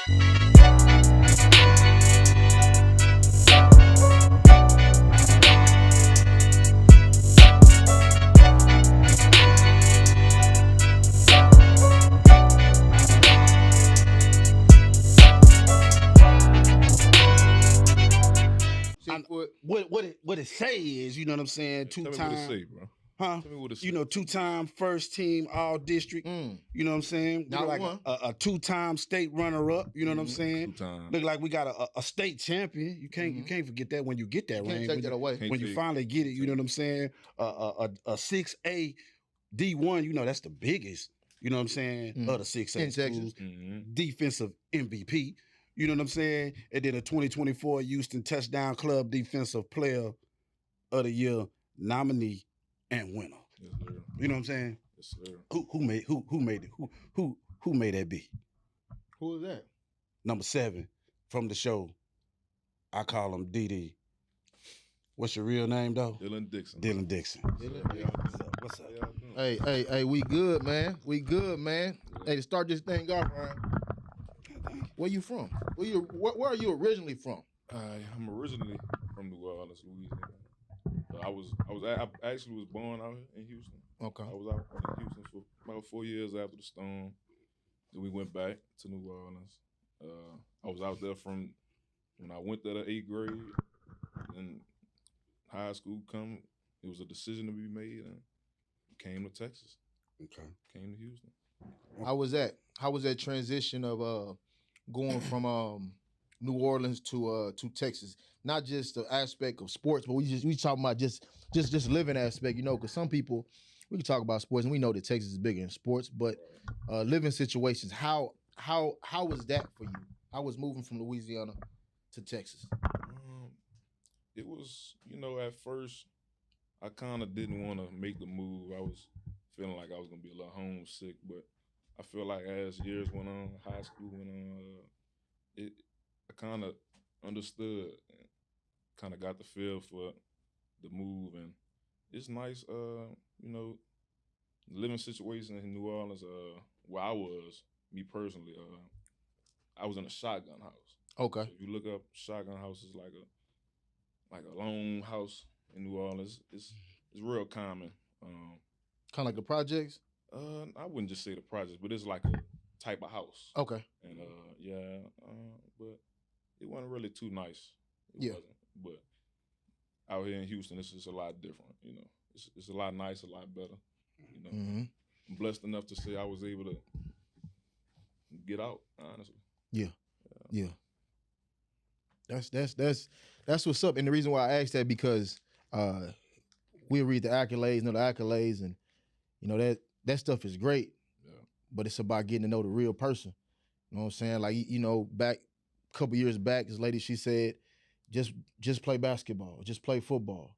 What it say is, you know what I'm saying, Tell me what it say, bro. huh? Tell me what it say. You know, 2-time first team all district. You know what I'm saying? We Not like one. a 2-time state runner up. You know what I'm saying? 2 times. Look like we got a state champion. You can't forget that when you get that You can't ring. take When that you, away. when you finally get it, you know what I'm saying? A 6A D1. You know that's the biggest. You know what I'm saying? Of the 6A In Texas. schools, defensive MVP. You know what I'm saying? And then a 2024 Houston Touchdown Club Defensive Player of the Year nominee and winner. Yes, sir. You know what I'm saying? Yes, sir. Who made it? Who made that be? Who is that? Number 7 from the show. I call him DD. What's your real name though? Dillon Dixon. Dillon Dixon. What's up? Hey, we good, man. We good, man. Hey, to start this thing off, Ryan, where you from? Where are you originally from? I'm originally from New Orleans, Louisiana. I actually was born out here in Houston. Okay. I was out in Houston for about 4 years after the storm. Then we went back to New Orleans. I was out there from when I went there to 8th grade. Then high school come, it was a decision to be made, and came to Texas. Okay. Came to Houston. How was that transition of going from New Orleans to Texas? Not just the aspect of sports, but we talking about just living aspect, you know, because some people, we can talk about sports and we know that Texas is bigger in sports, but living situations, how was that for you? How was moving from Louisiana to Texas? It was, you know, at first I kind of didn't want to make the move. I was feeling like I was gonna be a little homesick, but I feel like as years went on, high school went on, I kind of understood, kind of got the feel for the move, and it's nice, you know, living situation in New Orleans, where I was, me personally, I was in a shotgun house. Okay. So if you look up shotgun houses, like a lone house in New Orleans, it's real common. Kind of like the projects? I wouldn't just say the projects, but it's like a type of house. Okay. And but it wasn't really too nice. It wasn't. But out here in Houston, it's just a lot different. You know, it's a lot nicer, a lot better. You know, I'm blessed enough to say I was able to get out. Honestly. Yeah. That's what's up. And the reason why I asked that because we read the accolades, know the accolades, and you know that stuff is great. Yeah. But it's about getting to know the real person. You know what I'm saying? Like, you know, back a couple years back, this lady, she said, just play basketball, just play football,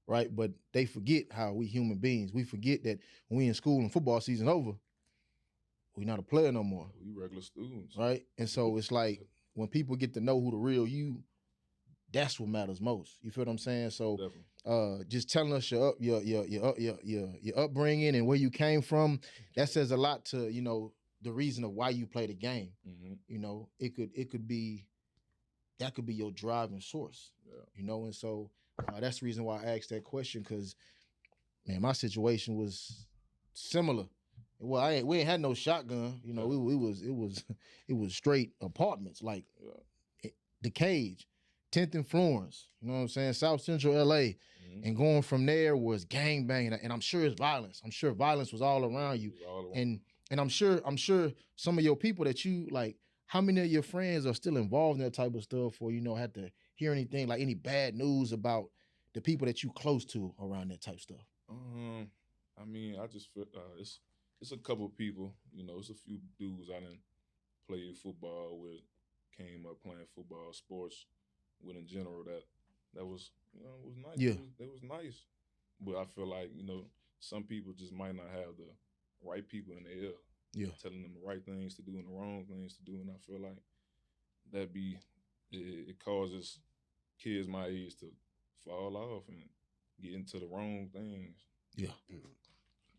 right? But they forget how we human beings. We forget that when we in school and football season over, we not a player no more. We regular students, right? And so it's like when people get to know who the real you, that's what matters most. You feel what I'm saying? So, just telling us your upbringing and where you came from, that says a lot to, you know, the reason of why you play the game. You know, it could be that could be your driving source. You know, and so that's the reason why I asked that question, because man, my situation was similar. Well, we ain't had no shotgun. You know, it was straight apartments, like the Cage, 10th and Florence. You know what I'm saying? South Central LA. And going from there was gang banging, and I'm sure it's violence. I'm sure violence was all around you. And I'm sure some of your people that you like, how many of your friends are still involved in that type of stuff, or, you know, had to hear anything, like any bad news about the people that you close to around that type of stuff? I mean, I just feel it's a couple of people, you know, it's a few dudes I done played football with, came up playing football, sports with in general, that was, you know, it was nice. Yeah. It was nice. But I feel like, you know, some people just might not have the right people in their ear. Yeah. Telling them the right things to do and the wrong things to do. And I feel like it causes kids my age to fall off and get into the wrong things. Yeah.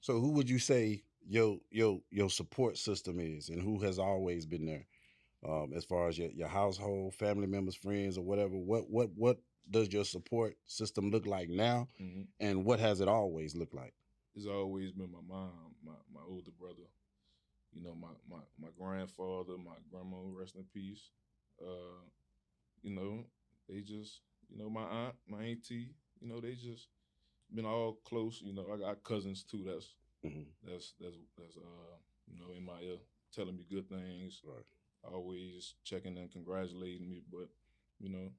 So who would you say your support system is, and who has always been there as far as your household, family members, friends, or whatever? What does your support system look like now, and what has it always looked like? It's always been my mom, my older brother, you know, my grandfather, my grandma, rest in peace. You know, they just, you know, my aunt, my auntie, you know, they just been all close. You know, I got cousins too. That's you know, in my ear, telling me good things. Right. Always checking and congratulating me. But you know,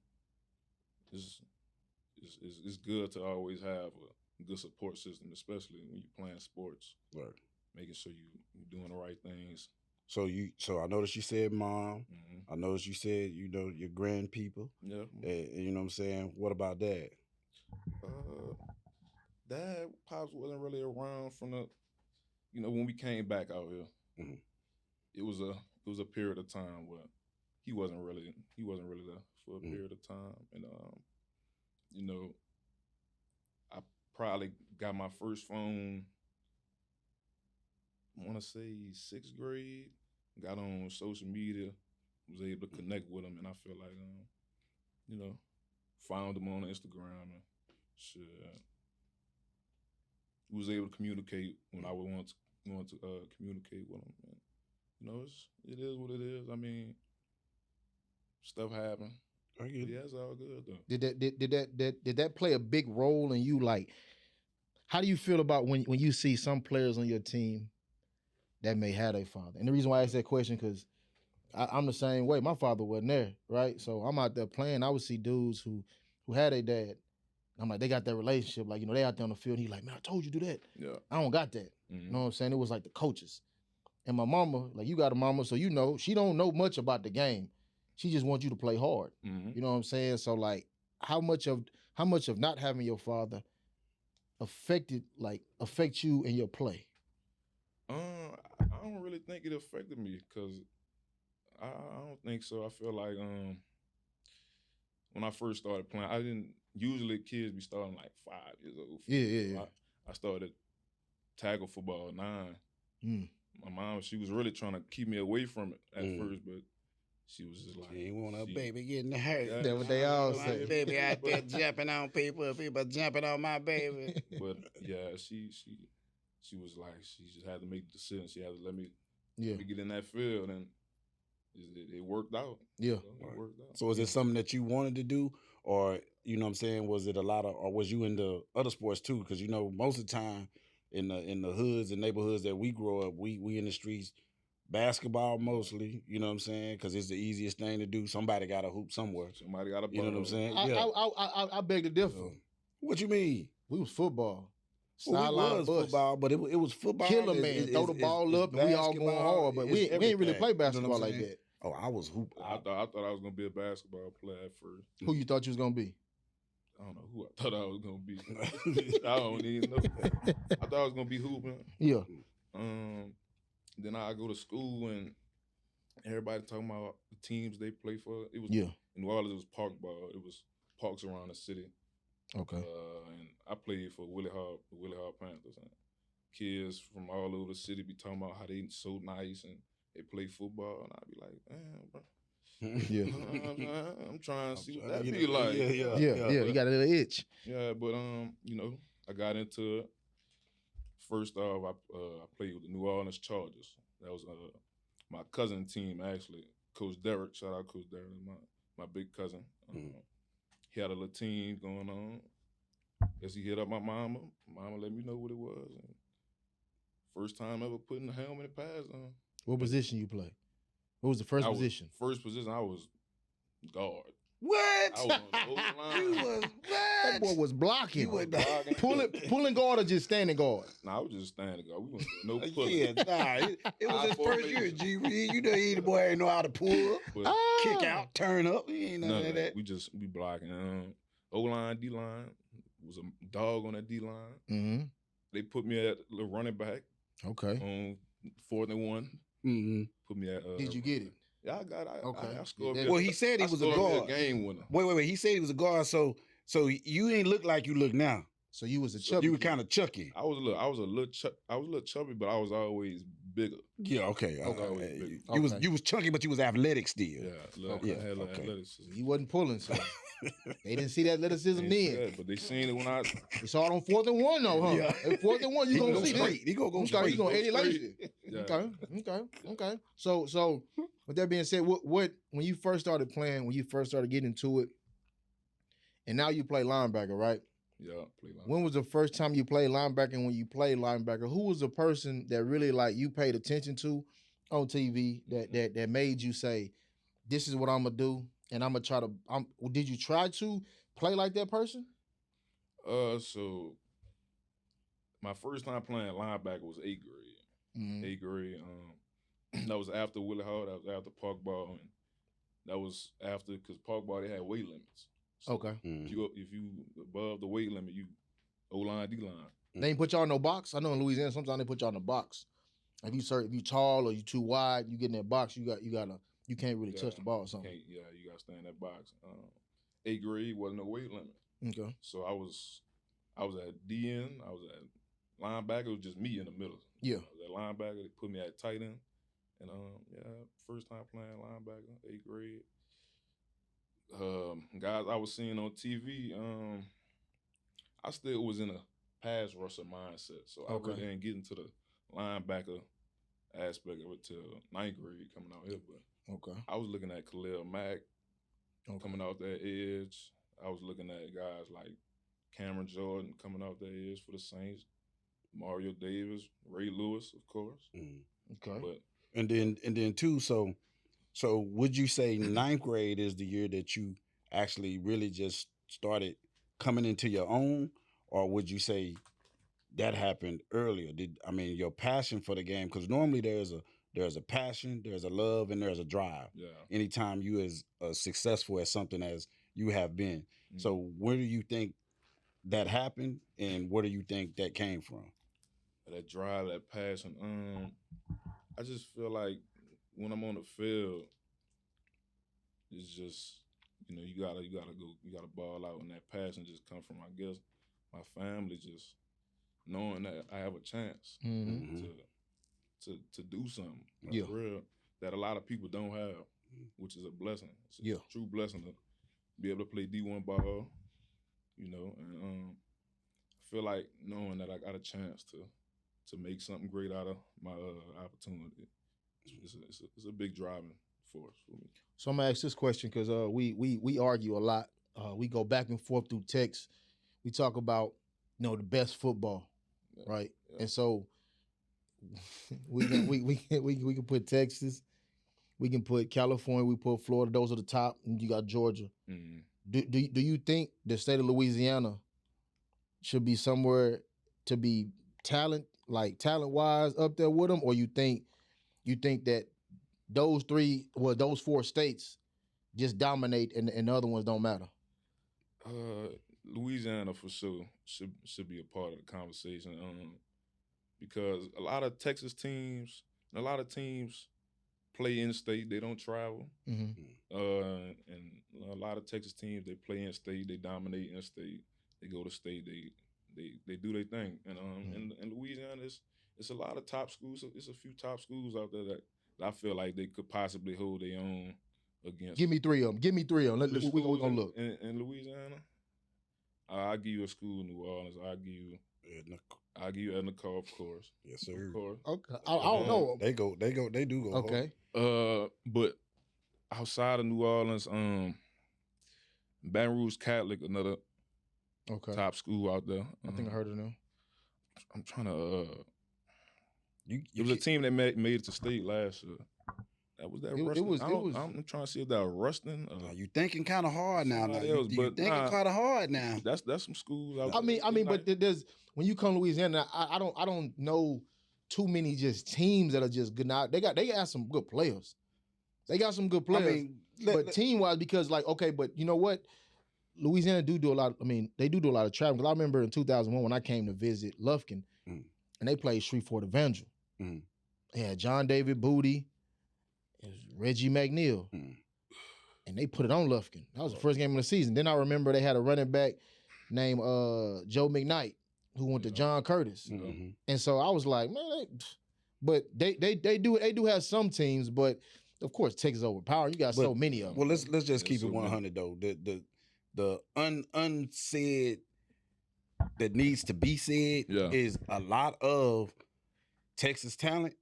it's good to always have a good support system, especially when you're playing sports. Right. Making sure you're doing the right things. So I noticed you said mom. I noticed you said, you know, your grand people. Yeah. You know what I'm saying? What about dad? Dad, pops wasn't really around from the, you know, when we came back out here. It was a period of time where he wasn't really there for a period of time, and you know, I probably got my first phone, I want to say 6th grade. Got on social media, was able to connect with him, and I feel like, you know, found him on Instagram and shit. Was able to communicate when I would want to communicate with him. And, you know, it is what it is. I mean, stuff happened. Yeah, it's all good though. Did that play a big role in you? Like, how do you feel about when you see some players on your team that may have a father? And the reason why I ask that question, because I'm the same way. My father wasn't there, right? So I'm out there playing. I would see dudes who had a dad. I'm like, they got that relationship. Like, you know, they out there on the field. He's like, man, I told you to do that. Yeah. I don't got that. You know what I'm saying? It was like the coaches. And my mama, like, you got a mama, so you know, she don't know much about the game. She just wants you to play hard. You know what I'm saying? So, like, how much of not having your father affect you in your play? I don't really think it affected me, because I don't think so. I feel like when I first started playing, I didn't. Usually kids be starting like 5 years old. Yeah. I started tackle football at 9. My mom, she was really trying to keep me away from it at first, but she was just like, she ain't want her baby getting hurt. That's what they all My say. baby out there jumping on people jumping on my baby. But yeah, she was like, she just had to make the decision. She had to let me get in that field, and it worked out. Yeah. It worked out. So is it something that you wanted to do, or, you know what I'm saying, was it or was you into other sports too? Because, you know, most of the time in the hoods and neighborhoods that we grow up, we in the streets, basketball mostly, you know what I'm saying, because it's the easiest thing to do. Somebody got to hoop somewhere. Somebody got to, you know what I'm saying? I beg to differ. What you mean? We was football. Well, we was football, but it was football. Killer man, throw the ball up, and we all going hard, but we ain't really play basketball like that. Oh, I was hooping. I thought I was gonna be a basketball player at first. Who you thought you was gonna be? I don't know who I thought I was gonna be. I don't even know. I thought I was gonna be hooping. Yeah. Then I go to school, and everybody talking about the teams they play for. It was in New Orleans. It was park ball. It was parks around the city. Okay. And I played for Willie Hall Panthers. And kids from all over the city be talking about how they so nice and they play football, and I'd be like, damn, bro. Yeah. I'm trying to see what that be like. Yeah. You got a little itch. Yeah, but you know, I got into it. First off, I played with the New Orleans Chargers. That was my cousin team, actually. Coach Derek, shout out Coach Derek, my big cousin. He had a little team going on. Guess he hit up my mama. Mama let me know what it was. And first time ever putting the helmet and pads on. What position you play? What was the first position? First position, I was guard. What? I was on the O-line. You was what? That boy was blocking. You was blocking. Pulling guard or just standing guard? Nah, I was just standing guard. We wasn't no pulling. Yeah, it was his first year, G. You know, the boy ain't know how to pull, kick out, turn up. He ain't none of that. We blocking. O-line, D-line. Was a dog on that D-line. They put me at the running back. Okay. On 4th and 1. Put me at. Did you get it? Yeah, I got it. Okay. I scored. Well, he said he was a guard. Game winner. Wait. He said he was a guard. So you ain't look like you look now. So you was a chubby. You were kind of chunky. I was a little chubby, but I was always bigger. Yeah, okay. Okay. You was chunky, but you was athletic still. Yeah, Okay. I had Okay. athleticism. He wasn't pulling, so they didn't see that athleticism Ain't see then. that, but they seen it when I. They saw it on 4th and 1, though, huh? Yeah. At 4th and 1, you He gonna go see straight. this. He gonna go Okay, straight. you gonna Eddie Lacy it. Yeah. Okay. So with that being said, what when you first started playing, when you first started getting into it, and now you play linebacker, right? Yeah, play linebacker. When was the first time you played linebacker? And when you played linebacker, who was the person that really like you paid attention to on TV that made you say, "This is what I'm gonna do," and I'm gonna try to? Did you try to play like that person? So my first time playing linebacker was 8th grade. Mm-hmm. 8th grade. That was after Willie Hall. That was after park ball, and that was after because park ball they had weight limits. So Okay. if you above the weight limit, you O-line, D-line. They ain't put y'all in no box. I know in Louisiana sometimes they put y'all in a box. If you tall or you too wide, you get in that box. You can't really touch the ball or something. You gotta stay in that box. 8th grade wasn't no weight limit. Okay. So I was at DN. I was at linebacker. It was just me in the middle. Yeah. I was at linebacker. They put me at tight end, and first time playing linebacker, 8th grade. Guys I was seeing on TV, I still was in a pass rusher mindset, so I really didn't get into the linebacker aspect of it till 9th grade coming out here. But I was looking at Khalil Mack coming out that edge. I was looking at guys like Cameron Jordan coming out that edge for the Saints, Mario Davis, Ray Lewis, of course. Okay. But And then too, so would you say 9th grade is the year that you actually really just started coming into your own, or would you say that happened earlier? Your passion for the game? Because normally there's a passion, there's a love, and there's a drive. Yeah. Anytime you as successful as something as you have been. Mm-hmm. So where do you think that happened, and where do you think that came from? That drive, that passion. I just feel like when I'm on the field, it's just you gotta ball out, and that passion just come from, I guess, my family, just knowing that I have a chance to do something real that a lot of people don't have, which is a blessing. It's a true blessing to be able to play D1 ball, and I feel like knowing that I got a chance to make something great out of my opportunity. It's a big driving force for me. So I'm gonna ask this question because we argue a lot. We go back and forth through text. We talk about the best football, right? Yeah. And so we can put Texas, we can put California, we put Florida. Those are the top, and you got Georgia. Mm-hmm. Do you think the state of Louisiana should be somewhere to be talent wise up there with them, or you think that those four states just dominate and the other ones don't matter? Louisiana for sure should be a part of the conversation, because a lot of Texas teams and a lot of teams play in state. They don't travel, and a lot of Texas teams, they play in state. They dominate in state. They go to state. They do their thing, and in Louisiana, it's a lot of top schools. It's a few top schools out there that I feel like they could possibly hold their own against. Give me three of them. We're gonna look. In Louisiana, I'll give you a school in New Orleans. I'll give you Edna Carr, of course. Yes, sir. Of course. Okay. I don't know. They do go. Okay. But outside of New Orleans, Baton Rouge Catholic, another top school out there. I think I heard of them. I'm trying to. It was a team that made it to state last year. I'm trying to see if that was Ruston. You thinking kind of hard now. You thinking kind of hard now. That's some schools. But there's when you come to Louisiana, I don't know too many just teams that are just good. Now they got some good players. They got some good players. But team wise, because but you know what? Louisiana do a lot. They do a lot of traveling. Because I remember in 2001 when I came to visit Lufkin, and they played Shreveport Evangel. They had John David Booty. It was Reggie McNeil. And they put it on Lufkin. That was the first game of the season. Then I remember they had a running back named Joe McKnight who went to John Curtis. And so I was like, man, But they do have some teams, but of course Texas overpowered. You got so many of them. Well, let's just keep it 100 though. The unsaid that needs to be said is a lot of Texas talent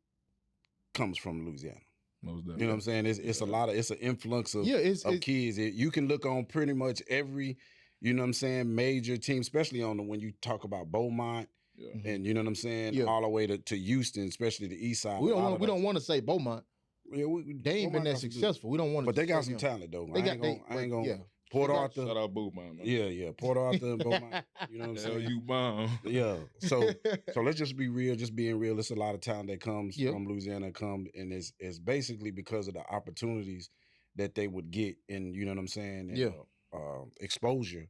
comes from Louisiana. You know what I'm saying? It's a lot of it's an influx of kids. You can look on pretty much every, you know what I'm saying, major team, especially on when you talk about Beaumont. And you know what I'm saying, all the way to Houston, especially the East Side. We don't want to say Beaumont. Yeah, they ain't been that successful. We don't want to. But they got some talent though. I ain't gonna. Port Arthur. Shout out Beaumont. Yeah. Port Arthur and Beaumont. You know what I'm saying? You bomb. Yeah. So let's just be real. Just being real. It's a lot of talent that comes from Louisiana, and it's basically because of the opportunities that they would get, and you know what I'm saying. And, exposure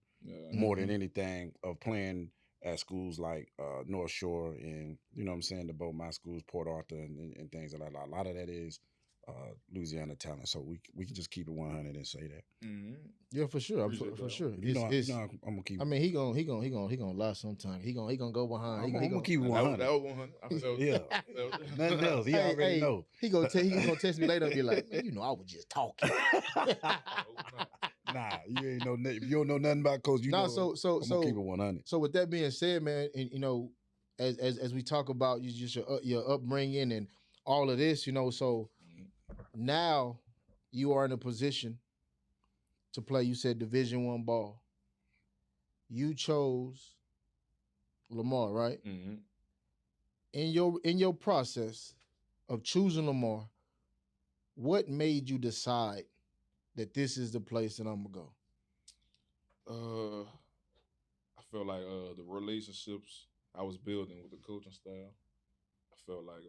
more than anything of playing at schools like North Shore and you know what I'm saying, the Beaumont schools, Port Arthur, and things like that. A lot of that is Louisiana talent, so we can just keep it 100 and say that. Yeah, for sure, for sure. I'm gonna keep. I mean, he gonna lie sometime. He gonna go behind. I'm gonna keep it 100. That was 100. Yeah, nothing else. He already know. He gonna text me later and be like, man, I was just talking. Nah, you ain't know. If you don't know nothing about Coach, I'm gonna keep it 100. So with that being said, man, and as we talk about your upbringing and all of this, so. Now you are in a position to play, you said Division I ball. You chose Lamar, right? In your process of choosing Lamar, what made you decide that this is the place that I'm gonna go? I felt like the relationships I was building with the coaching staff. I felt like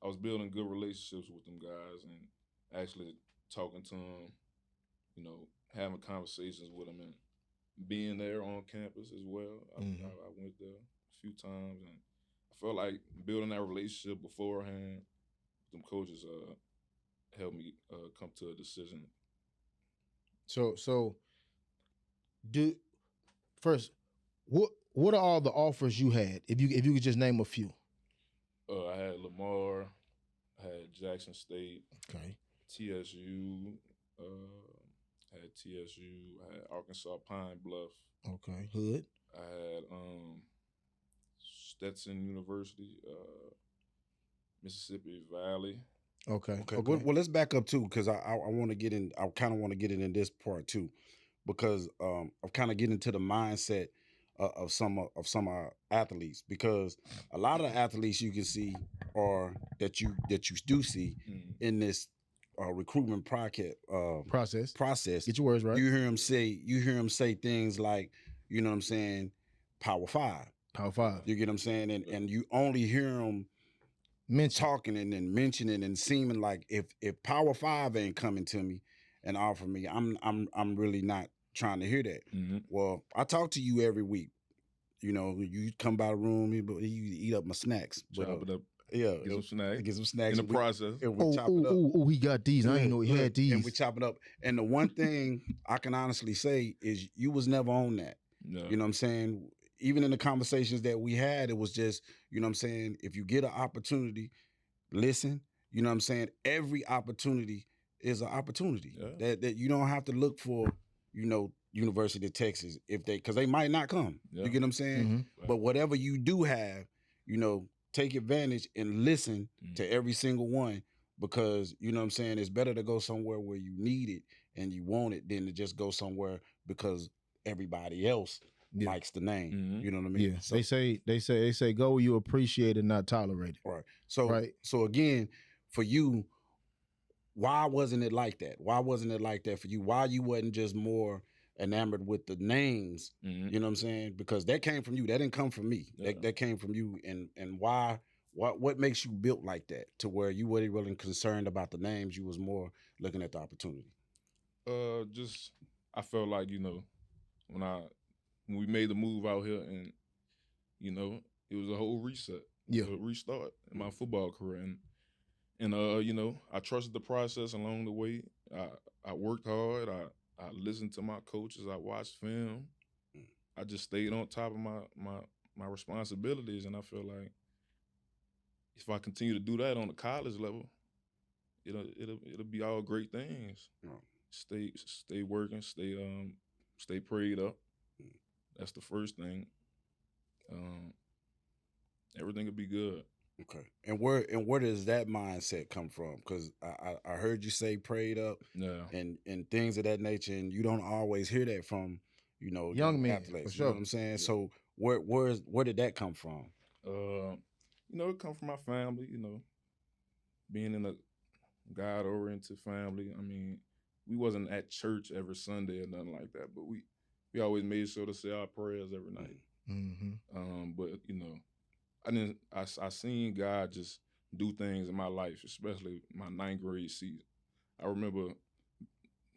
I was building good relationships with them guys and actually talking to them, having conversations with them and being there on campus as well. I went there a few times and I felt like building that relationship beforehand, them coaches helped me come to a decision. So first, what are all the offers you had? If you could just name a few. I had Lamar, I had Jackson State, TSU, I had Arkansas Pine Bluff. Okay, Hood. I had Stetson University, Mississippi Valley. Okay. Well, let's back up too, because I want to get in. I kind of want to get in this part too, because I'm kind of getting into the mindset of some of our athletes, because a lot of the athletes you can see or that you do see in this recruitment process. Get your words right. You hear him say things like, you know what I'm saying, Power 5. You get what I'm saying, and you only hear him talking and then mentioning and seeming like if Power 5 ain't coming to me and offer me, I'm really not trying to hear that. Well, I talk to you every week. You come by the room, you eat up my snacks. Chop it up. Yeah. Get some snacks. In the process. And we chop it up. He got these. I didn't know he had these. And we chop it up. And the one thing I can honestly say is you was never on that. No. You know what I'm saying? Even in the conversations that we had, it was just, you know what I'm saying, if you get an opportunity, listen. You know what I'm saying? Every opportunity is an opportunity. Yeah. That you don't have to look for, University of Texas because they might not come. Yeah. You get what I'm saying? But whatever you do have, take advantage and listen to every single one, because you know what I'm saying, it's better to go somewhere where you need it and you want it than to just go somewhere because everybody else likes the name. You know what I mean? Yeah. So, they say go where you appreciate it, not tolerate it. Right. So again, for you, why wasn't it like that? Why wasn't it like that for you? Why you wasn't just more enamored with the names? You know what I'm saying? Because that came from you. That didn't come from me. Yeah. That came from you. And why? What makes you built like that to where you weren't really concerned about the names? You was more looking at the opportunity. Just I felt like when we made the move out here, and it was a whole reset, a restart in my football career, and I trusted the process along the way. I worked hard. I listened to my coaches. I watched film. I just stayed on top of my responsibilities, and I feel like if I continue to do that on the college level, it'll be all great things. Oh. Stay working, stay prayed up. That's the first thing. Everything will be good. Okay. And where does that mindset come from? Because I heard you say prayed up, and things of that nature, and you don't always hear that from young men athletes. For sure. You know what I'm saying? Yeah. So where did that come from? It come from my family. Being in a God-oriented family. I mean, we wasn't at church every Sunday or nothing like that, but we always made sure to say our prayers every night. Mm-hmm. But I seen God just do things in my life, especially my 9th grade season. I remember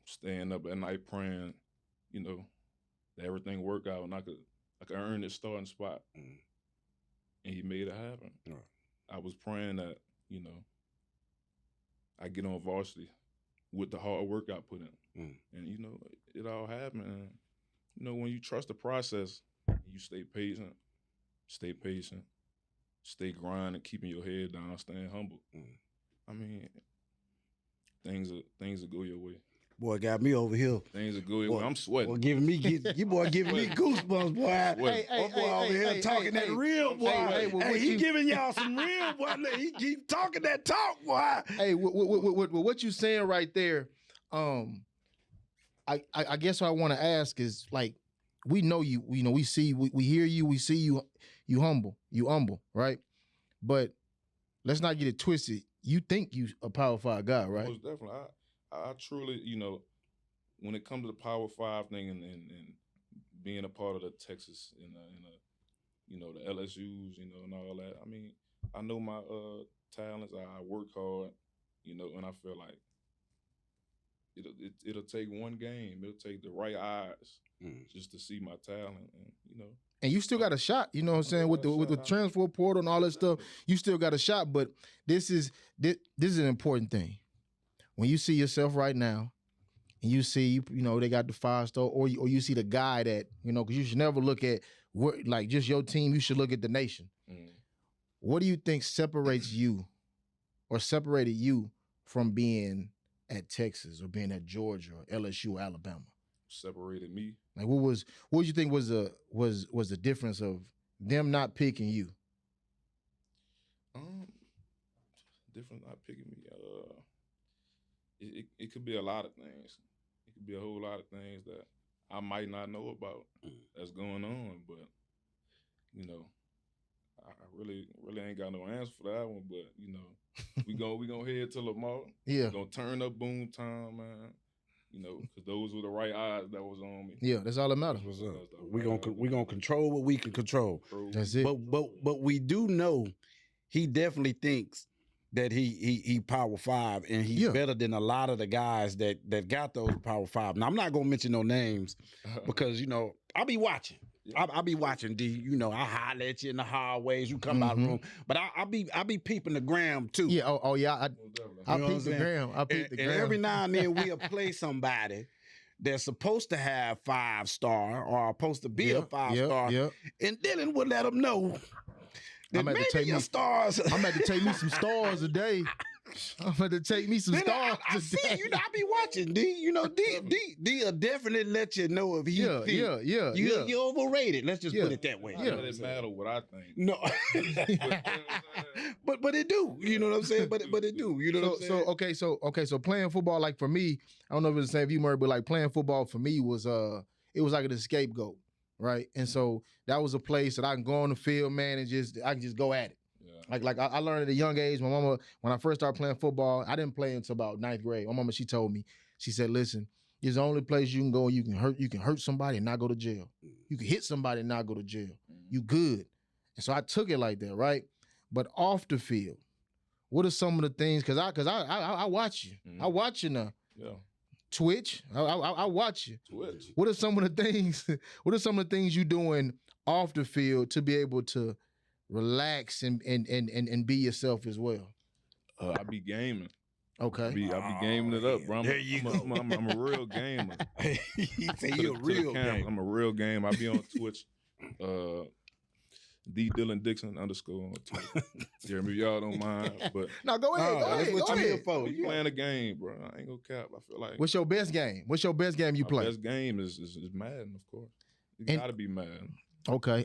staying up at night praying, that everything work out and I could earn this starting spot. And He made it happen. Right. I was praying that, I get on varsity with the hard work I put in. And, it all happened. And, when you trust the process, you stay patient, stay grinding, keeping your head down, staying humble. I mean, things will go your way. Boy, got me over here. Things will go your way. I'm sweating. Boy, giving me goosebumps, boy. Hey, boy over here talking that real, boy. Hey, he giving y'all some real, boy. He keep talking that talk, boy. Hey, what you saying right there? I guess what I want to ask is, like, we know you. We see, we hear you. We see you. You humble, right? But let's not get it twisted. You think you a Power 5 guy, right? Most definitely. I truly, when it comes to the Power 5 thing and being a part of the Texas and the LSUs, and all that. I mean, I know my talents. I work hard, and I feel like it'll take one game. It'll take the right eyes just to see my talent, and And you still got a shot, you know what I'm saying, with the transfer portal and all that stuff. You still got a shot, but this is an important thing. When you see yourself right now, and you see, they got the 5-star, or you see the guy that, because you should never look at like just your team. You should look at the nation. What do you think separates you, or separated you from being at Texas or being at Georgia or LSU or Alabama? Separated me. Like, what do you think was the difference of them not picking you? Difference not picking me. It could be a lot of things. It could be a whole lot of things that I might not know about that's going on. But I really ain't got no answer for that one. But we gonna head to Lamar. Yeah, we gonna turn up boom time, man. Because those were the right eyes that was on me. Yeah, that's all that matters. What's up? We gonna control what we can control. That's it. But we do know he definitely thinks that he Power 5 and he's better than a lot of the guys that got those Power 5. Now I'm not gonna mention no names because I'll be watching. I'll be watching, D. I holler at you in the hallways. You come out of the room, but I'll be peeping the gram too. Yeah. Oh yeah. I peep the gram. And every now and then we'll play somebody that's supposed to have 5-star or supposed to be a 5-star, and Dillon would let them know that maybe your stars. I'm about to take me some stars a day. I'm going to take me some stars I see, I be watching, D. D will definitely let you know if he you're overrated. Let's just put it that way. It doesn't matter what I think. No. but it do. You know what I'm saying? But it do. You know what I'm saying? So playing football, like for me, I don't know if it's the same for you, Murray, but like playing football for me was it was like an scapegoat, right? And so that was a place that I can go on the field, man, and I can just go at it. Like I learned at a young age. My mama, when I first started playing football, I didn't play until about 9th grade. My mama, she told me, she said, "Listen, it's the only place you can go. You can hurt somebody and not go to jail. You can hit somebody and not go to jail. You good." And so I took it like that, right? But off the field, what are some of the things? Because I watch you. I watch you now. Yeah. Twitch. I watch you. Twitch. What are some of the things? What are some of the things you doing off the field to be able to relax and be yourself as well? I be gaming. Okay. I be gaming it up, bro. There you go. I'm a real gamer. He say you a real gamer. I'm a real gamer. I be on Twitch. Dillon Dixon _ on Twitter. Jeremy, y'all don't mind, but no, go ahead. that's what you here for. You playing a game, bro. I ain't gonna cap. I feel like. What's your best game? What's your best game you play? Best game is Madden, of course. You gotta be Madden. Okay.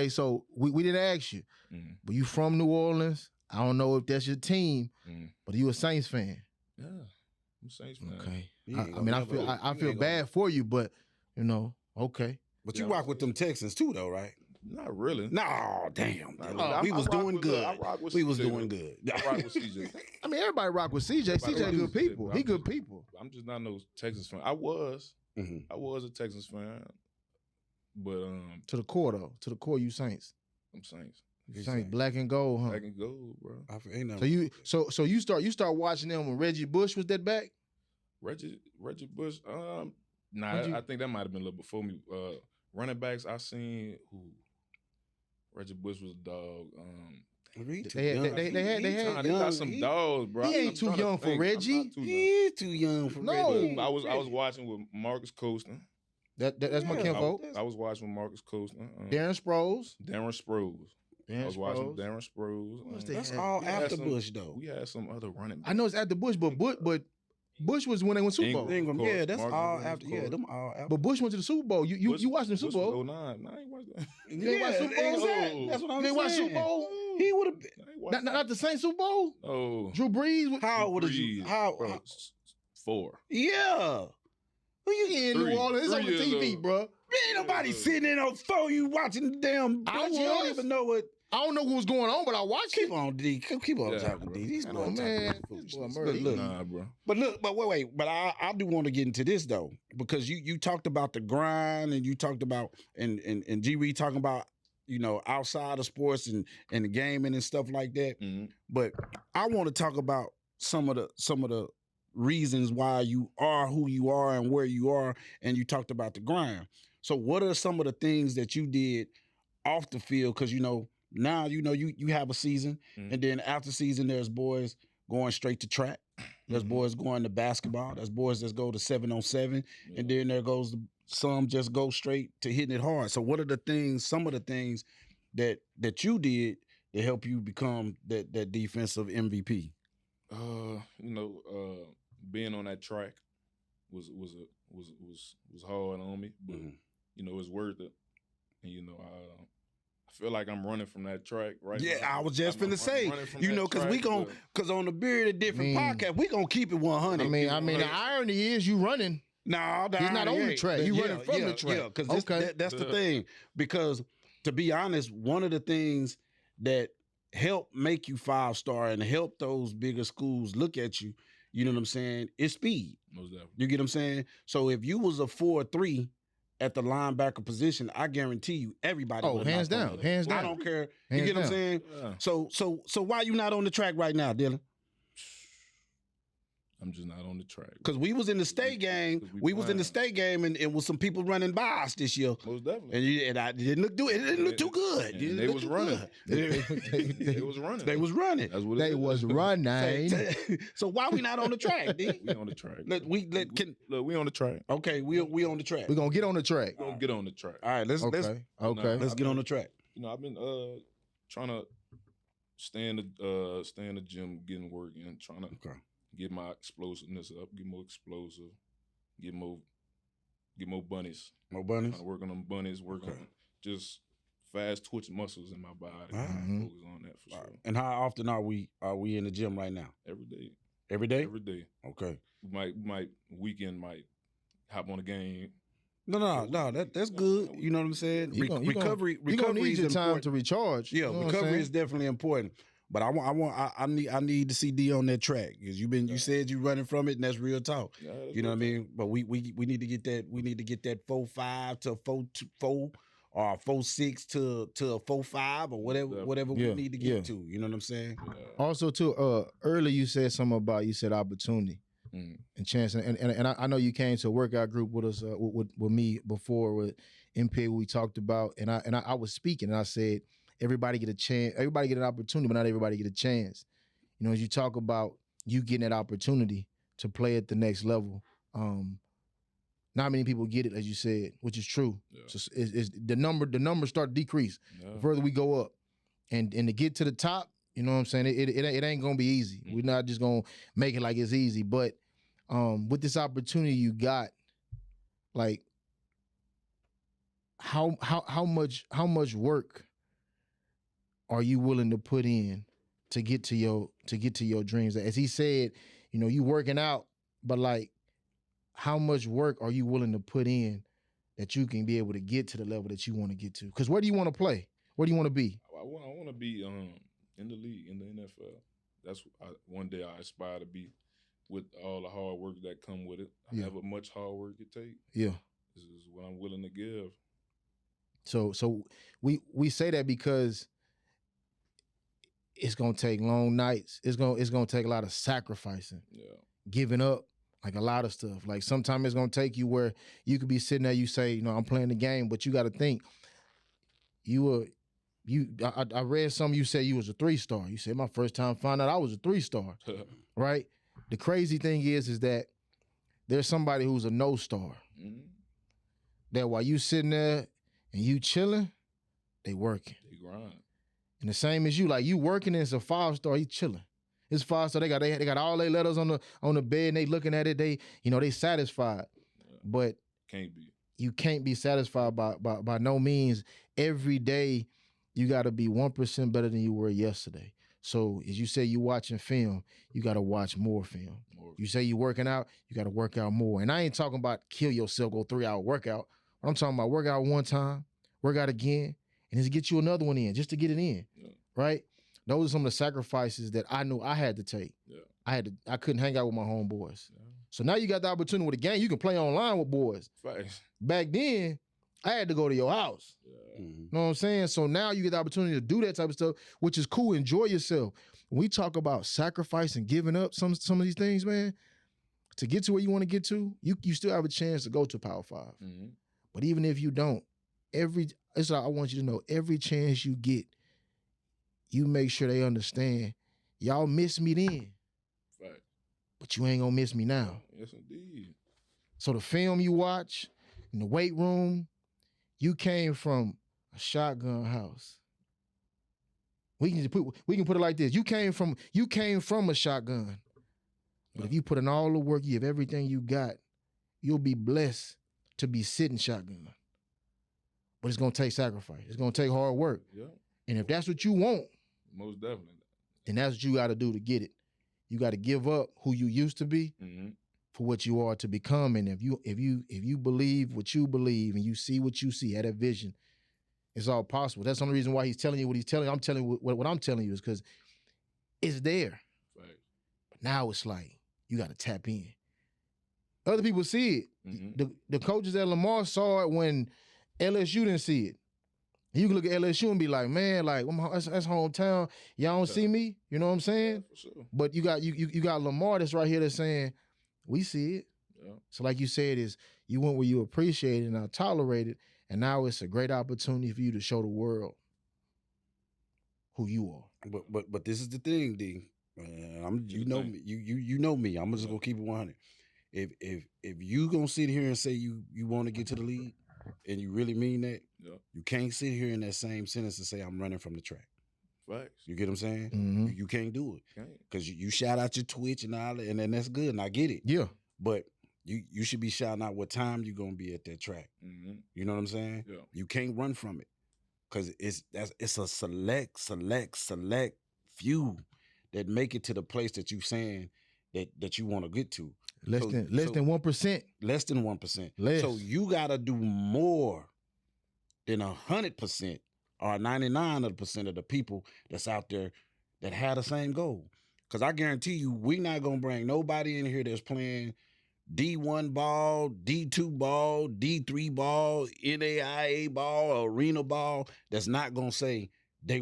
So we didn't ask you, but you from New Orleans? I don't know if that's your team, but you a Saints fan? Yeah, I'm a Saints fan. Okay. I feel bad for you, but okay. But you rock with them Texans too, though, right? Not really. No, damn. We was doing good. We was doing good. I rock with CJ. I mean, everybody rock with CJ. CJ good people. He good people. I'm just not no Texans fan. I was a Texans fan, but to the core though. To the core, you Saints. I'm Saints. Saints, black and gold, huh? Black and gold, bro. So you start watching them when Reggie Bush was that back? Reggie Bush. I think that might have been a little before me. Running backs, I seen who. Reggie Bush was a dog. They got some dogs, bro. He ain't too young for Reggie. He's too young for Reggie. I was watching with Marcus Coaston. That's my kinfolk. I was watching with Marcus Coaston. Darren Sproles. I was watching Darren Sproles. That's all after Bush, though. We had some other running backs. I know it's after Bush, but Bush was when they went Super Bowl. Ingram, yeah, that's all after. Yeah, them all after. But Bush went to the Super Bowl. You watched the Super Bowl? 09. No, I ain't watched that. You ain't watched Super Bowl? That's what I'm saying. You ain't watched Super Bowl? He would have been. Not the same Super Bowl? Oh. Drew Brees? How would have? How? 4. Yeah. Who you in New Orleans? It's on the TV, bro. Ain't nobody sitting in on phone. You watching the damn. You don't even know what. I don't know what was going on, but I watched it. Keep on, D. Keep on talking, D. These boys talking. Nah, bro. But wait. But I do want to get into this though, because you talked about the grind, and you talked about and G Reed talking about outside of sports and the gaming and stuff like that. Mm-hmm. But I want to talk about some of the reasons why you are who you are and where you are, and you talked about the grind. So what are some of the things that you did off the field? Because now you have a season, and then after season there's boys going straight to track. There's boys going to basketball. There's boys that go to 7-on-7, and then there goes some just go straight to hitting it hard. So what are some of the things that you did to help you become that defensive MVP? Being on that track was hard on me, but it's worth it. And I feel like I'm running from that track right now. Yeah, I was just finna say, because on the Beard of Different podcast, we gonna keep it 100. I mean, the irony is you running. No, he's not on the track. You running from the track. Yeah, because that's the thing. Because to be honest, one of the things that help make you 5-star and help those bigger schools look at you, you know what I'm saying, is speed. Most definitely. You get what I'm saying? So if you was a 4-3 at the linebacker position, I guarantee you everybody. Hands down. I don't care. You get what I'm saying? Yeah. So why you not on the track right now, Dillon? I'm just not on the track. Because we was in the state game. We was in the state game, and it was some people running by us this year. Most definitely. And I didn't look too good. They was running. They was running. They was running. That's what they was running. So why we not on the track, D? We on the track. We on the track. Okay, we on the track. We're gonna get on the track. We're gonna get on the track. All right, let's get on the track. I've been trying to stay in the gym, getting work in, trying to get my explosiveness up, get more explosive, get more bunnies. More bunnies? Trying to work on them bunnies, work on just fast twitch muscles in my body. Focus on that for sure. And how often are we in the gym right now? Every day. Every day? Every day. Okay. We might weekend might hop on a game. No, that's good. You know what I'm saying? Recovery need your is time important. to recharge. Yeah, recovery is definitely important. But I need to see D on that track because you said you running from it, and that's real talk. Yeah, you know what I mean? But we need to get that. We need to get that 4.5 to 4.4 or 4.6 to a 4.5 or whatever we need to get to. You know what I'm saying? Yeah. Also, too, earlier you said something about opportunity and chance, and I know you came to a workout group with us with me before with MP. We talked about, and I was speaking, and I said, everybody get a chance. Everybody get an opportunity, but not everybody get a chance. As you talk about you getting that opportunity to play at the next level, Not many people get it, as you said, which is true. Yeah. So it's the numbers start to decrease the further we go up, and to get to the top. You know what I'm saying? It ain't gonna be easy. We're not just gonna make it like it's easy. But with this opportunity you got, like how much work are you willing to put in to get to your dreams? As he said, you know, you working out, but like how much work are you willing to put in that you can be able to get to the level that you want to get to? Because where do you want to play? Where do you want to be? I want to be in the league, in the NFL. That's one day I aspire to be, with all the hard work that come with it. However much hard work it takes. Yeah. This is what I'm willing to give. So we say that because it's gonna take long nights. It's gonna take a lot of sacrificing. Yeah. Giving up, like a lot of stuff. Like sometimes it's gonna take you where you could be sitting there, you say, you know, I'm playing the game, but you gotta think, I read something, you said you was a 3-star. You said my first time finding out I was a 3-star. Right? The crazy thing is that there's somebody who's a no-star. Mm-hmm. That while you sitting there and you chilling, they working. They grind. And the same as you, like you working and it's a 5-star, you chilling. It's 5-star, they got all their letters on the bed and they looking at it, they satisfied. Yeah. But can't be. You can't be satisfied by no means. Every day you gotta be 1% better than you were yesterday. So as you say, you watching film, you gotta watch more film. You say you working out, you gotta work out more. And I ain't talking about kill yourself, go 3-hour workout. I'm talking about work out one time, work out again, and just get you another one in, just to get it in, right? Those are some of the sacrifices that I knew I had to take. Yeah. I couldn't hang out with my homeboys. Yeah. So now you got the opportunity with the game. You can play online with boys. Right. Back then, I had to go to your house. Yeah. Mm-hmm. You know what I'm saying? So now you get the opportunity to do that type of stuff, which is cool. Enjoy yourself. When we talk about sacrifice and giving up some of these things, man, to get to where you want to get to, you still have a chance to go to Power 5. Mm-hmm. But even if you don't, that's what I want you to know. Every chance you get, you make sure they understand. Y'all miss me then. Right. But you ain't gonna miss me now. Yes, indeed. So the film you watch, in the weight room, you came from a shotgun house. We can put it like this. You came from a shotgun. But if you put in all the work, you have everything you got, you'll be blessed to be sitting shotgun. But it's gonna take sacrifice. It's gonna take hard work. Yeah. And if that's what you want, most definitely, then that's what you gotta do to get it. You gotta give up who you used to be for what you are to become. And if you believe what you believe and you see what you see, have that vision, it's all possible. That's the only reason why he's telling you what he's telling you. I'm telling you what I'm telling you is because it's there. Right. But now it's like you gotta tap in. Other people see it. Mm-hmm. The coaches at Lamar saw it when LSU didn't see it. You can look at LSU and be like, man, like that's hometown. Y'all don't see me. You know what I'm saying? Yeah, for sure. But you got Lamar that's right here that's saying, we see it. Yeah. So like you said, is you went where you appreciate it and I tolerate it, and now it's a great opportunity for you to show the world who you are. But this is the thing, D. You know me. You know me. I'm just gonna keep it 100. If you gonna sit here and say you want to get to the league and you really mean that, you can't sit here in that same sentence and say I'm running from the track. Right. You get what I'm saying? Mm-hmm. You can't do it because you shout out your Twitch and all that, and then that's good, and I get it. Yeah. But you should be shouting out what time you're gonna be at that track. Mm-hmm. You know what I'm saying? Yeah. You can't run from it because it's a select few that make it to the place that you saying that you want to get to. Less than 1%. Less than 1%. So you gotta do more than 100% or 99% of the people that's out there that had the same goal. Because I guarantee you, we not gonna bring nobody in here that's playing D1 ball, D2 ball, D3 ball, NAIA ball, arena ball. That's not gonna say they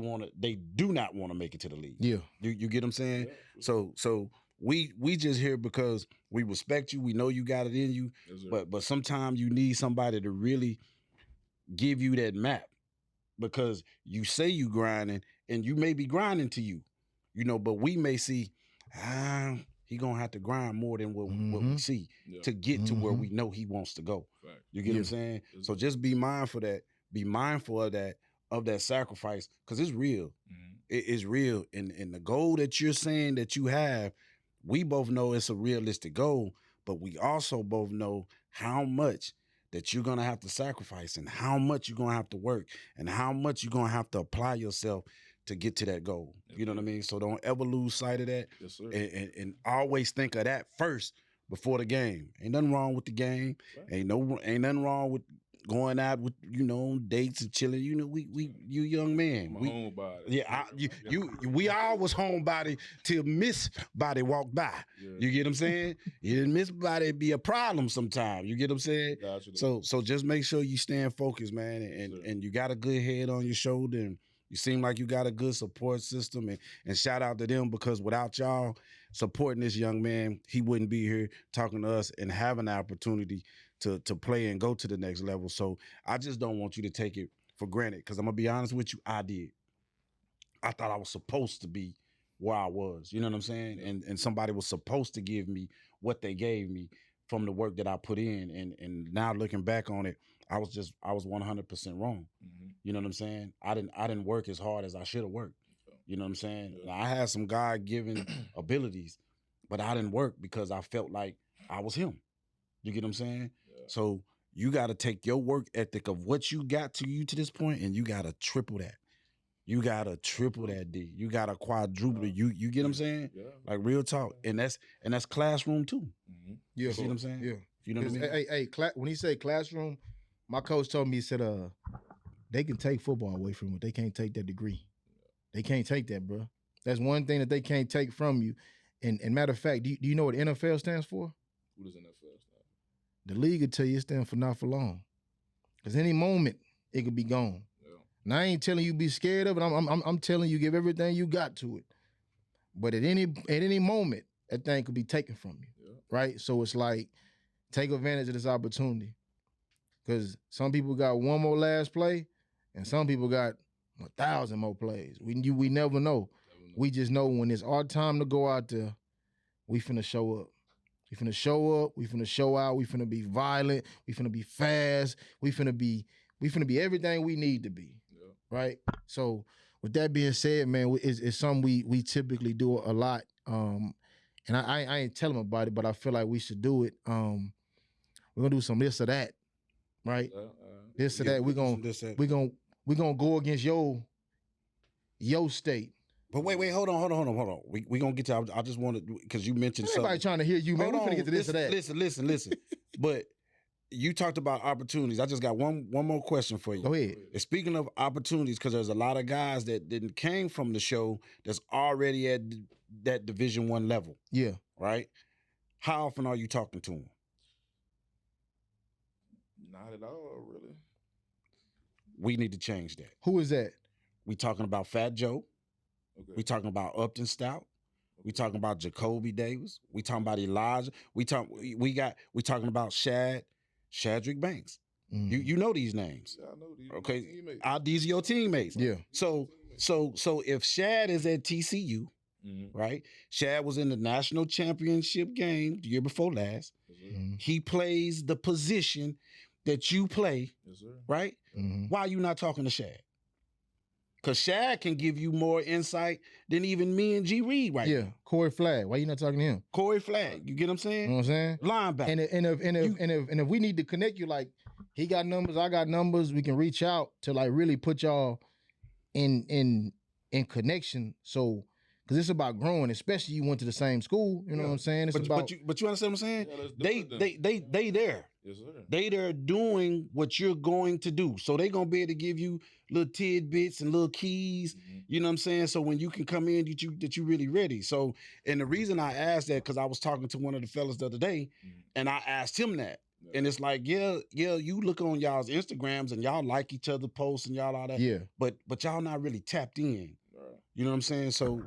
do not want to make it to the league. Yeah, you get what I'm saying? Yeah. So we just here because we respect you. We know you got it in you, yes, but sometimes you need somebody to really give you that map, because you say you grinding and you may be grinding to you, but we may see, he gonna have to grind more than what we see to get to where we know he wants to go. Right. You get what I'm saying? So just be mindful of that sacrifice, because it's real. It is real. And the goal that you're saying that you have, we both know it's a realistic goal, but we also both know how much that you're gonna have to sacrifice and how much you're gonna have to work and how much you're gonna have to apply yourself to get to that goal. You know what I mean? So don't ever lose sight of that. Yes, sir. And always think of that first before the game. Ain't nothing wrong with the game. Right. Ain't nothing wrong with going out with, dates and chilling. You young man. I'm a homebody. Yeah, we all was homebody till Miss Body walked by. Yeah. You get what I'm saying? You didn't Miss Body be a problem sometimes. You get what I'm saying? Gotcha. So just make sure you stand focused, man, and you got a good head on your shoulder, and you seem like you got a good support system, and shout out to them, because without y'all supporting this young man, he wouldn't be here talking to us and having the opportunity to play and go to the next level. So I just don't want you to take it for granted, because I'm going to be honest with you, I did. I thought I was supposed to be where I was, you know what I'm saying? And somebody was supposed to give me what they gave me from the work that I put in. And now looking back on it, I was 100% wrong. You know what I'm saying? I didn't work as hard as I should have worked. You know what I'm saying? Yeah. I had some God-given abilities, but I didn't work because I felt like I was him. You get what I'm saying? Yeah. So you got to take your work ethic of what you got to you to this point, and you got to triple that. You got to triple that, D. You got to quadruple it. You get what I'm saying? Yeah. Like real talk. And that's classroom too. Yeah. You see what I'm saying? Yeah. You know what I mean? Hey, when he said classroom, my coach told me, he said, they can take football away from you. They can't take that degree. They can't take that, bro. That's one thing that they can't take from you. And matter of fact, do you know what NFL stands for? What does NFL stand for? The league will tell you it stands for not for long. Because any moment, it could be gone. Yeah. And I ain't telling you be scared of it. I'm telling you give everything you got to it. But at any moment, that thing could be taken from you, right? So it's like, take advantage of this opportunity. Because some people got one more last play, and some people got 1,000 more plays. We never know. We just know when it's our time to go out there, we finna show up. We finna show up. We finna show out. We finna be violent. We finna be fast. We finna be everything we need to be, right? So with that being said, man, it's something we typically do a lot. And I ain't telling about it, but I feel like we should do it. We're gonna do some this or that, right? This or that. We're gonna go against your state. But wait, hold on. We gonna get to. I just wanted, because you mentioned something. Everybody trying to hear you, man. We're gonna get to this or that. Listen. But you talked about opportunities. I just got one more question for you. Go ahead. And speaking of opportunities, because there's a lot of guys that didn't came from the show that's already at that Division I level. Yeah. Right. How often are you talking to them? Not at all, really. We need to change that. Who is that? We talking about Fat Joe. Okay. We talking about Upton Stout. Okay. We talking about Jacoby Davis. We talking about Elijah. We talking about Shadrick Banks. You know these names. Yeah, I know these. Okay, teammates. These are your teammates. Yeah. So if Shad is at TCU, right? Shad was in the national championship game the year before last. He plays the position that you play, right? Why are you not talking to Shad? Because Shad can give you more insight than even me and G. Reed right now. Corey Flagg. Why you not talking to him? Corey Flagg. You get what I'm saying? You know what I'm saying? Linebacker. And if we need to connect you, like, he got numbers, I got numbers, we can reach out to, like, really put y'all in connection. So, because it's about growing, especially you went to the same school. You know what I'm saying? It's about. But you understand what I'm saying? Yeah, they there. Yes, sir. They there doing what you're going to do. So they gonna be able to give you little tidbits and little keys. You know what I'm saying? So when you can come in, that you really ready. So, and the reason I asked that, because I was talking to one of the fellas the other day, and I asked him that. And it's like, yeah, you look on y'all's Instagrams and y'all like each other posts and y'all all that. Yeah. But y'all not really tapped in. You know what I'm saying? So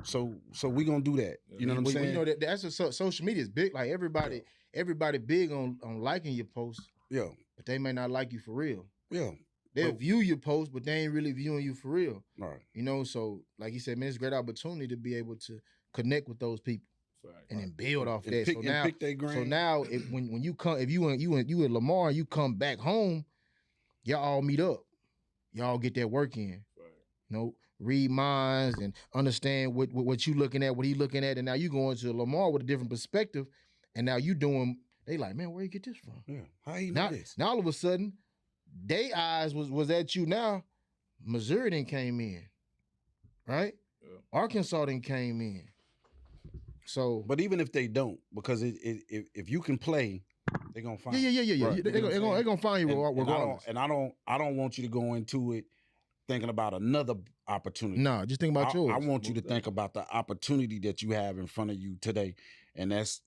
we gonna do that. You know what I'm saying? You know that's social media is big. Like everybody big on liking your posts. Yeah. But they may not like you for real. Yeah. They'll view your post, but they ain't really viewing you for real. Right. You know, so like you said, man, it's a great opportunity to be able to connect with those people. and then build off and that. pick, and pick their So grain. now, when you come, if you and Lamar, you come back home, y'all all meet up, y'all get that work in. You know, read minds and understand what you looking at, what he looking at, and now you going to Lamar with a different perspective, and now you doing. They like, man, where you get this from? Yeah, how you know this? Now all of a sudden, they eyes was at you. Now Missouri then came in, right? Yeah. Arkansas then came in. So, but even if they don't, because if you can play, they're gonna find. Yeah. Right. They're gonna find you regardless. And I don't want you to go into it thinking about another opportunity. No, just think about yours. I want you to think about the opportunity that you have in front of you today, and that's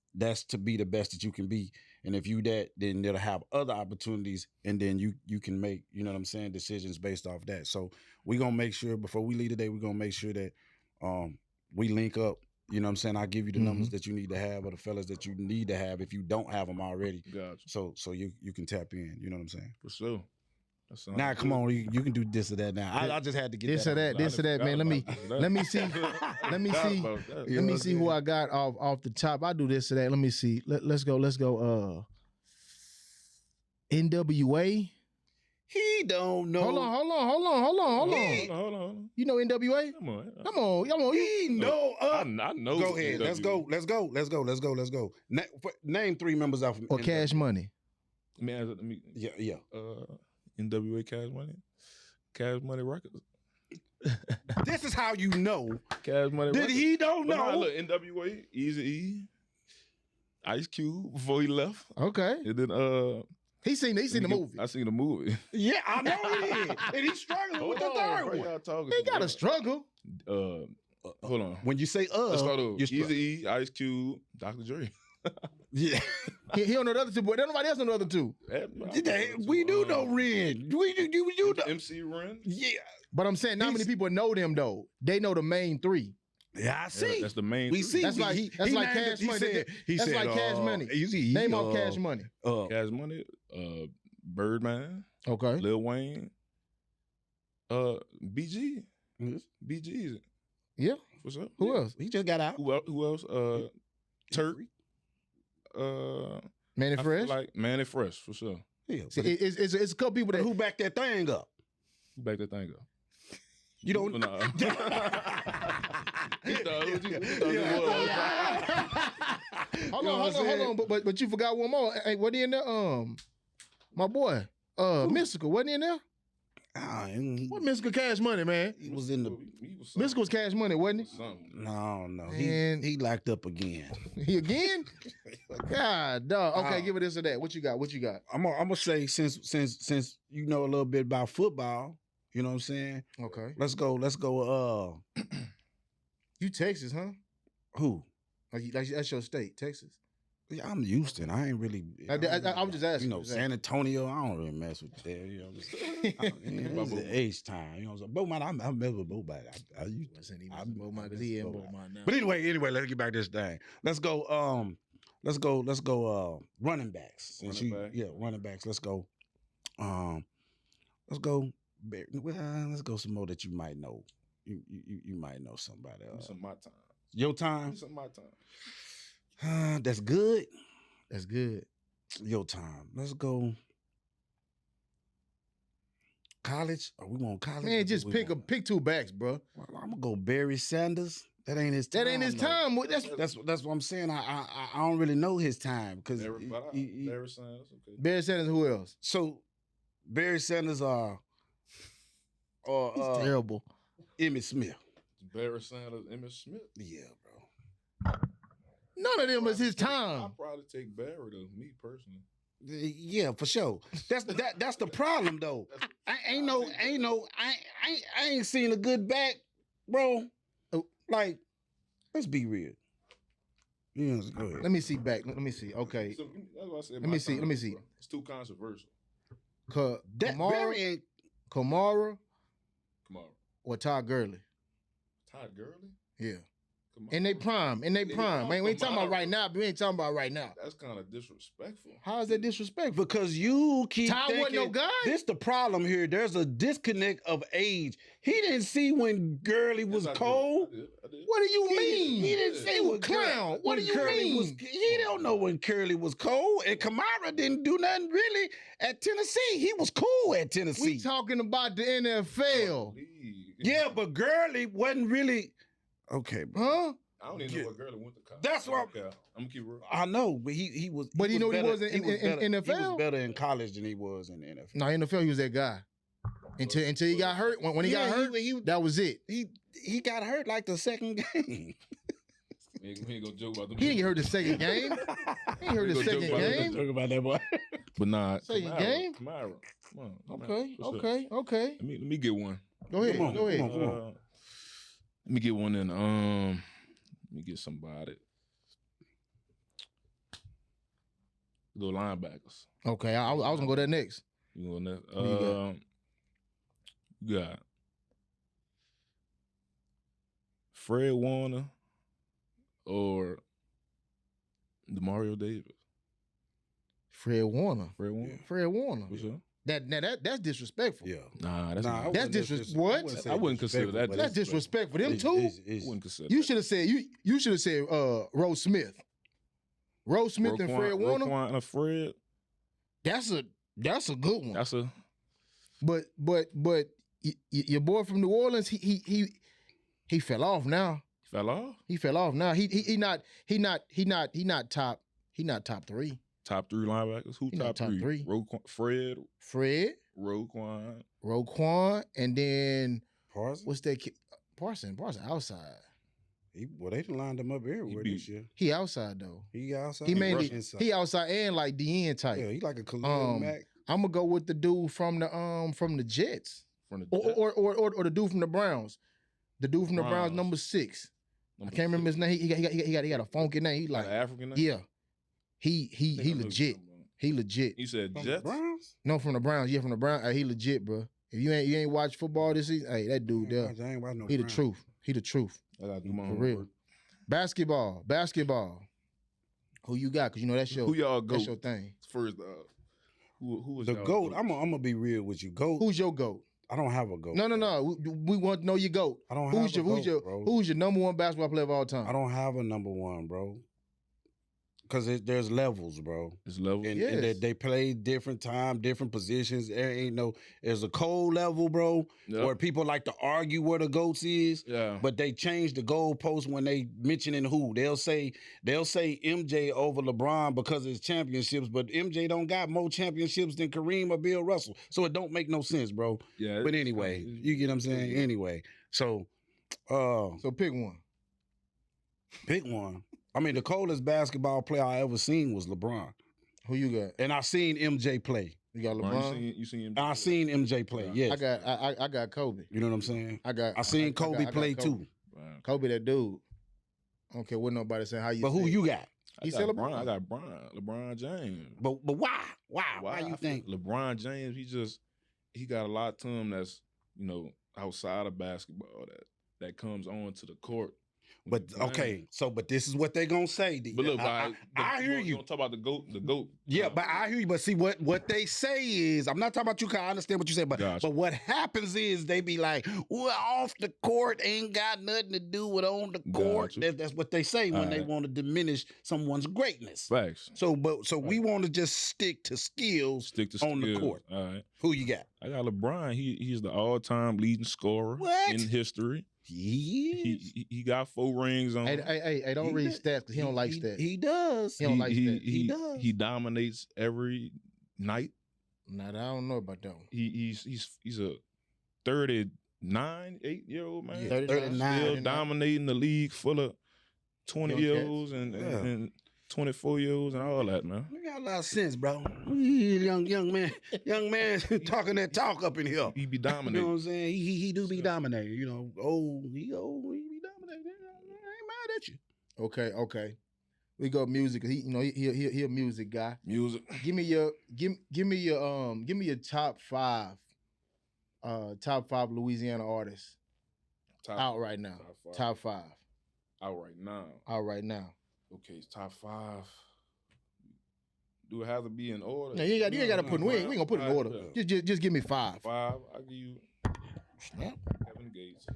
to be the best that you can be. And if you that, then they'll have other opportunities, and then you can make, you know what I'm saying, decisions based off that. So we're gonna make sure before we leave today, we're gonna make sure that we link up. You know what I'm saying? I'll give you the numbers that you need to have, or the fellas that you need to have if you don't have them already. Gotcha. So you can tap in. You know what I'm saying? For sure. Now, come on, you can do this or that. Now, I just had to get this or that, man. Let me see who I got off the top. I do this or that. Let me see. Let's go. NWA. He don't know. Hold on. You know NWA? Come on. He know. I know. Go ahead. NWA. Let's go. Name 3 members off. Or NWA. Cash Money. Yeah. NWA Cash Money. Cash Money Records. This is how you know. Cash Money Did Records. he don't know? Nah, look, NWA, Eazy-E, Ice Cube before he left. Okay. And then he seen the movie. I seen the movie. Yeah, I know he did. And he's struggling with the third one. He got to struggle. Hold on. When you say let's start over. Eazy-E, Ice Cube, Dr. Dre. Yeah. he don't know the other two, but nobody else know the other two. We do know Ren. We do know MC Ren. Yeah. But I'm saying not many people know them though. They know the main 3. Yeah, I see. That's the main. We see. That's like Cash Money. That's like Cash Money. Name off Cash Money. Cash Money. Birdman. Okay. Lil Wayne. BG. Yes. BG. Yeah. What's up? Who else? He just got out. Who else? Turk. Manny Fresh. Like Manny Fresh for sure. Yeah. See, it's a couple people that who backed that thing up. Who backed that thing up? You don't. No. Hold on. But you forgot one more. Hey, what in there? My boy, Mystical, wasn't he in there? What Mystical Cash Money, man? He was in the. Mystical was Cash Money, wasn't he? No. He locked up again. He again? God, dog. Okay, give it this or that. What you got? I'm gonna say since you know a little bit about football, you know what I'm saying? Okay. Let's go. You Texas, huh? Who? Like that's your state, Texas. Yeah, I'm Houston. I ain't really. I was just asking. You know, San Antonio. I don't really mess with that. You know, it's age time. You know, so Beaumont. I mess with Beaumont. I Beaumont because he in Beaumont now. But anyway, let's get back to this thing. Let's go. Running backs. Running backs. Let's go. Let's go some more that you might know. You might know somebody. Some of my time. Your time. Some of my time. That's good. That's good. Your time. Let's go. College? Or we want college? Man, just pick 2 backs, bro. Well, I'm gonna go Barry Sanders. That ain't his time. That ain't his time. That's what I'm saying. I don't really know his time because Barry Sanders. Okay. Barry Sanders. Who else? So Barry Sanders he's terrible. Emmitt Smith. Barry Sanders, Emmitt Smith. Yeah, bro. None of them is his time. I'd probably take Barry though, me personally. Yeah, for sure. That's the problem though. I ain't seen a good back, bro. Like, let's be real. Yeah, go ahead. Let me see back. Let me see. Okay. So, that's what I said. Let me see. Bro. It's too controversial. Kamara, or Todd Gurley. Todd Gurley? Yeah. In they prime. Man, we ain't talking about right now. We ain't talking about right now. That's kind of disrespectful. How is that disrespectful? Because you keep Ty thinking, wasn't no guy. this the problem here. There's a disconnect of age. He didn't see when Gurley was cold. I did. What do you mean? He didn't see when clown. What do you Curly mean? He don't know when Curly was cold, and Kamara didn't do nothing really at Tennessee. He was cool at Tennessee. We talking about the NFL. Yeah, but Gurley wasn't really okay, bro. Huh? I don't even know what girl went to college. That's what I'm gonna keep real. I know, but he was. But he you know better, he wasn't in NFL. He was better in college than he was in the NFL. No, NFL he was that guy. Until he got hurt. When he got hurt, that was it. He got hurt like the second game. We ain't gonna joke about them. He ain't hurt the second game. He ain't hurt the second game. Joke about that boy. But nah, second game. Kamara. Come on. Okay. Let me get one. Go ahead. Come on. Let me get one in. Let me get somebody. Go linebackers. Okay, I was gonna go there next. You go next. you You got Fred Warner or DeMario Davis. Fred Warner. What's up? That's disrespectful. Yeah. That's disrespectful. What? I wouldn't consider that. That's disrespectful. Them two. I wouldn't consider. You should have said you should have said Rose Smith. Rose Smith and Fred Warner. Roquan and Fred. That's a good one. That's a. But your boy from New Orleans, he fell off now. Fell off. He fell off now. He not top 3. Top 3 linebackers. Who top three? Roquan, Fred. Roquan, and then Parsons. What's that kid? Parsons outside. They done lined him up everywhere this year. He outside though. He outside. He outside and like the end type. Yeah, he like a Khalil Mack. I'm gonna go with the dude from the Jets. Or the dude from the Browns. The dude from the Browns, number 6. I can't remember his name. He got a funky name. He like African name. Yeah. He legit. He legit. You said From Jets? the Browns? No, from the Browns. Yeah, from the Browns. He legit, bro. If you ain't watched football this season, hey, that dude there. I ain't watch no He the Browns. truth. He the truth. I gotta do my For homework. real. Basketball. Who you got? Cause you know that's your Who y'all go that's your thing. first? Who was The y'all GOAT. I'm gonna be real with you. GOAT. Who's your GOAT? I don't have a GOAT. No. We want to know your GOAT. I don't have a GOAT, bro. Who's your number 1 basketball player of all time? I don't have a number 1, bro. Because there's levels, bro. It's level. And Yes. they play different time, different positions. There's a cold level, bro, Yep. where people like to argue where the GOATs is. Yeah. But they change the goalpost when they mentioning who. They'll say MJ over LeBron because it's championships, but MJ don't got more championships than Kareem or Bill Russell. So it don't make no sense, bro. Yeah. But anyway, you get what I'm saying? Anyway. So So pick one. pick one. I mean, the coldest basketball player I ever seen was LeBron. Who you got? And I seen MJ play. You got LeBron. You seen him? I seen MJ play, yes. I got Kobe. You know what I'm saying? I seen Kobe play too. Wow. Kobe, that dude. I don't care what nobody saying. How you? But who say. you got? He I said got LeBron. I got LeBron James. But why? Why you I think? feel LeBron James? He got a lot to him that's outside of basketball that comes on to the court. But okay, but this is what they gonna say. But look, I hear you. Don't talk about the GOAT. The GOAT. Yeah, but I hear you. But see, what they say is, I'm not talking about you. Cause I understand what you said, but Gotcha. but what happens is they be like, well, off the court ain't got nothing to do with on the court. Gotcha. That's what they say when they Alright. want to diminish someone's greatness. Facts. So we want to just stick to skills. Stick to on the skills. court. All right. Who you got? I got LeBron. He's the all-time leading scorer What? in history. He got 4 rings on. Hey, don't read stats because he don't like stats. He does. He don't like stats. He does. He dominates every night. Nah, I don't know about that one. He's a 8-year-old man. Yeah, 39. Still dominating the league full of 20-year-olds Yeah. and 24-year-olds and all that, man. You got a lot of sense, bro. Young man talking that talk up in here. He be You know what dominating. I'm saying? He do be dominating. You know, he be dominating. I ain't mad at you. Okay. We go music. He a music guy. Music. Give me your top 5 Louisiana artists out right now. Top 5. Out right now. Out right now. Okay, it's top 5. Do it have to be in order? No, you ain't got to put. We ain't gonna put it in order. Just give me 5. 5. I'll give you Snap. Kevin Gates.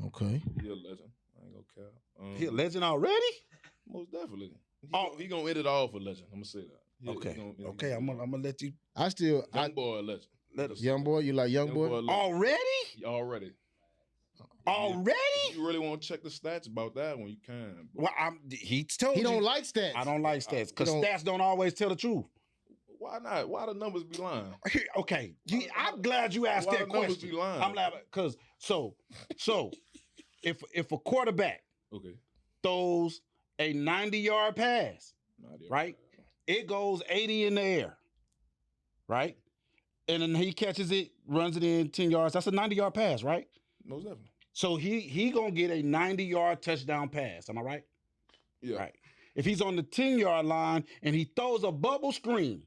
Okay. He a legend. I ain't gonna care. He a legend already? Most definitely. He gonna end it all for legend. I'm gonna say that. Okay. I'm gonna let you. Young boy a legend. Let us. Young boy, you like young boy? Already? Already. You really want to check the stats about that one? You can. Well, he told he you. don't like stats. I don't like stats because stats don't always tell the truth. Why not? Why the numbers be lying? Okay, I'm glad you asked that question. Be lying? I'm glad because so if a quarterback throws a 90-yard pass, right, it goes 80 in the air, right, and then he catches it, runs it in 10 yards. That's a 90-yard pass, right? Most definitely. So he gonna get a 90-yard touchdown pass. Am I right? Yeah. Right. If he's on the 10-yard line and he throws a bubble screen.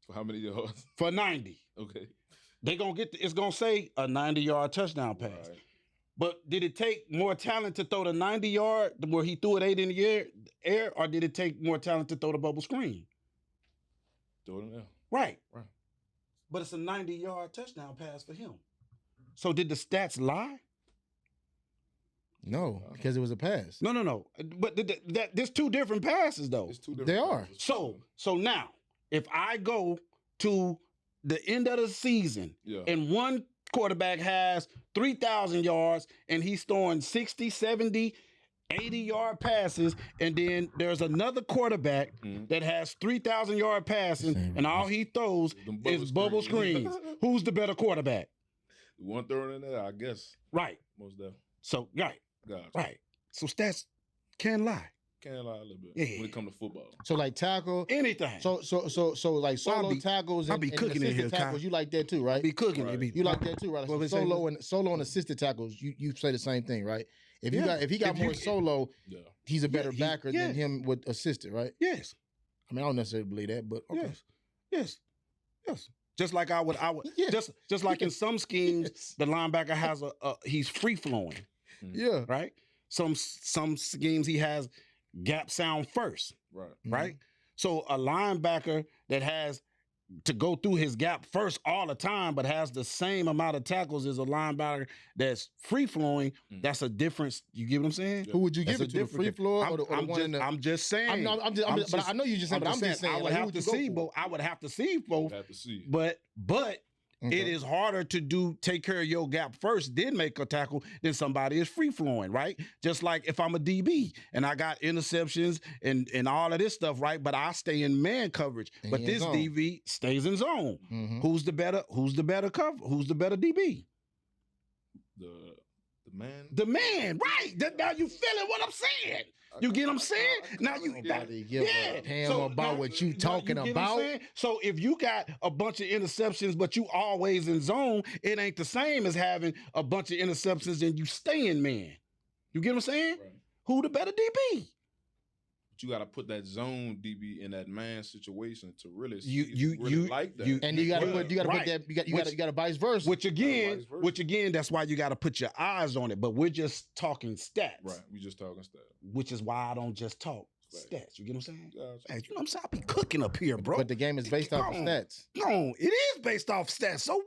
For how many yards? For 90. Okay. They gonna get it's gonna say a 90-yard touchdown pass. Right. But did it take more talent to throw the 90-yard where he threw it 8 in the air, or did it take more talent to throw the bubble screen? Throw it in there. Right. But it's a 90-yard touchdown pass for him. So did the stats lie? No, because it was a pass. No. But there's 2 different passes though. It's 2 different. They are. So now, if I go to the end of the season and one quarterback has 3,000 yards and he's throwing 60, 70, 80-yard passes, and then there's another quarterback that has 3,000-yard passing and all he throws is bubble screens. Who's the better quarterback? The one throwing in there, I guess. Right. Most definitely. So, right. Gotcha. Right. So stats can lie. Can lie a little bit when it comes to football. So like tackle. Anything. So like solo tackles and assisted tackles, you like that too, right? I be cooking. Right. You like that too, right? So solo and assisted tackles, you say the same thing, right? If he got more solo, he's a better backer than him with assisted, right? Yes. I mean, I don't necessarily believe that, but okay. Yes. Just like I would just like in some schemes, the linebacker has he's free flowing. Yeah. Right? Some schemes he has gap sound first. Right? So a linebacker that has to go through his gap first all the time, but has the same amount of tackles as a linebacker that's free flowing, that's a difference. You get what I'm saying? Who would you give it to? The free floor or the one in the... I'm just saying. But I know you just saying, but I'm just saying. I would have to see both. I would have to see both. But it is harder to take care of your gap first, then make a tackle, than somebody is free flowing, right? Just like if I'm a DB and I got interceptions and all of this stuff, right? But I stay in man coverage. But this DB stays in zone. Who's the better cover? Who's the better DB? The man. The man, right? Now you feeling what I'm saying? You get what I'm saying? Now you about what you talking about. So if you got a bunch of interceptions, but you always in zone, it ain't the same as having a bunch of interceptions and you stay in man. You get what I'm saying? Right. Who the better DB? But you got to put that zone DB in that man situation to really like that. And you got to put that. You got to vice versa. Which again, that's why you got to put your eyes on it. But we're just talking stats. Right. We just talking stats. Which is why I don't just talk stats. You get what I'm saying? Gotcha. Hey, you know what I'm saying? I be cooking up here, bro. But the game is based off of stats. No, it is based off stats. So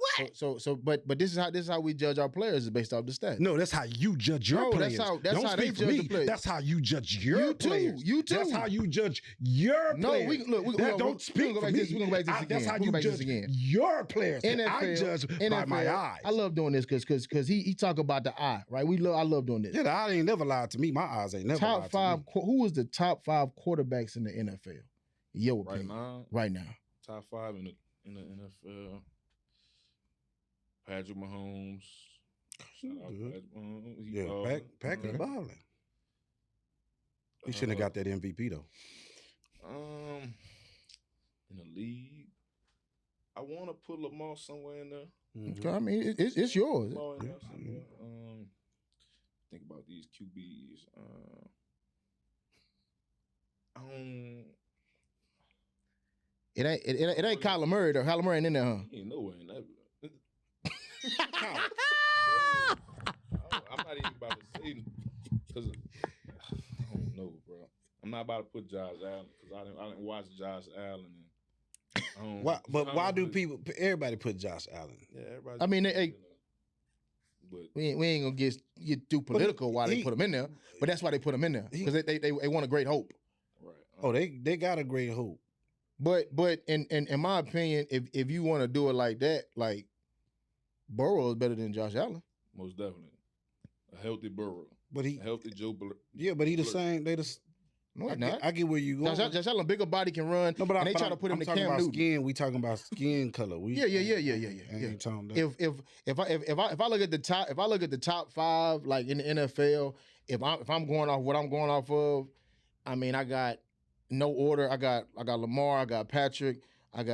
what? But this is how we judge our players is based off the stats. No, that's how you judge your players. That's how they judge the players. That's how you judge your players. You too. That's how you judge your players. No, don't speak for me. We're gonna go back to this again. That's how you judge your players. NFL, I judge by my eyes. I love doing this because he talk about the eye, right? I love doing this. Yeah, the eye ain't never lied to me. My eyes ain't never lied to me. Who was the top 5 quarterbacks in the NFL? Your opinion. Right now. Top 5 in the NFL. Patrick Mahomes. Shout out Patrick Mahomes. Patrick balling. He shouldn't have got that MVP though. In the league, I want to put Lamar somewhere in there. Okay, I mean, it's yours. Lamar in there somewhere. Think about these QBs. It ain't Kyler Murray though. Kyler Murray ain't in there, huh? He ain't nowhere in that. I'm not even about to say because I'm not about to put Josh Allen because I didn't watch Josh Allen. And why do everybody put Josh Allen? Yeah, everybody. I mean, but we ain't gonna get too political why they put him in there, but that's why they put him in there because they want a great hope. Right. Oh, they got a great hope. But in my opinion, if you want to do it like that, like Burrow is better than Josh Allen. Most definitely, a healthy Burrow, but a healthy Joe. But he the same. No, he's not. I get where you going. Josh Allen, bigger body, can run. No, but they try to put him in Cam Newton. Skin. We talking about skin color. Yeah. If I look at the top 5, like in the NFL, if I'm going off what I'm going off of, I mean, I got no order. I got Lamar. I got Patrick. I'm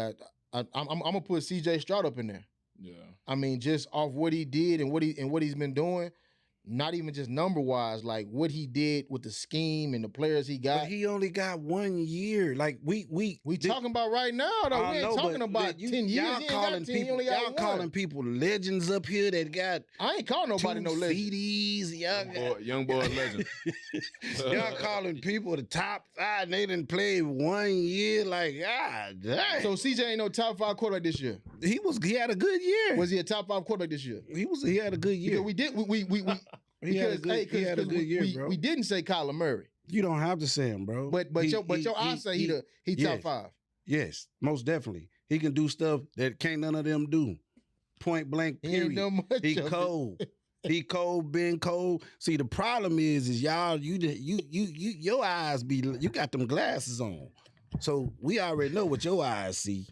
gonna put C.J. Stroud up in there. Yeah. I mean, just off what he did and what he's been doing. Not even just number wise, like what he did with the scheme and the players he got. But he only got 1 year. Like we talking about right now though. We ain't talking about 10 years. Y'all calling people legends up here that got. I ain't calling nobody no legend. CDs. Young boy legend. Y'all calling people the top 5. And they didn't play 1 year. Like God dang. So CJ ain't no top 5 quarterback this year. He had a good year. Was he a top 5 quarterback this year? He had a good year. Because he had a good year, bro. We didn't say Kyler Murray. You don't have to say him, bro. But your eyes say he top 5. Yes, most definitely. He can do stuff that can't none of them do. Point blank, period. He cold. He cold, been cold. See, the problem is y'all, your eyes you got them glasses on. So we already know what your eyes see.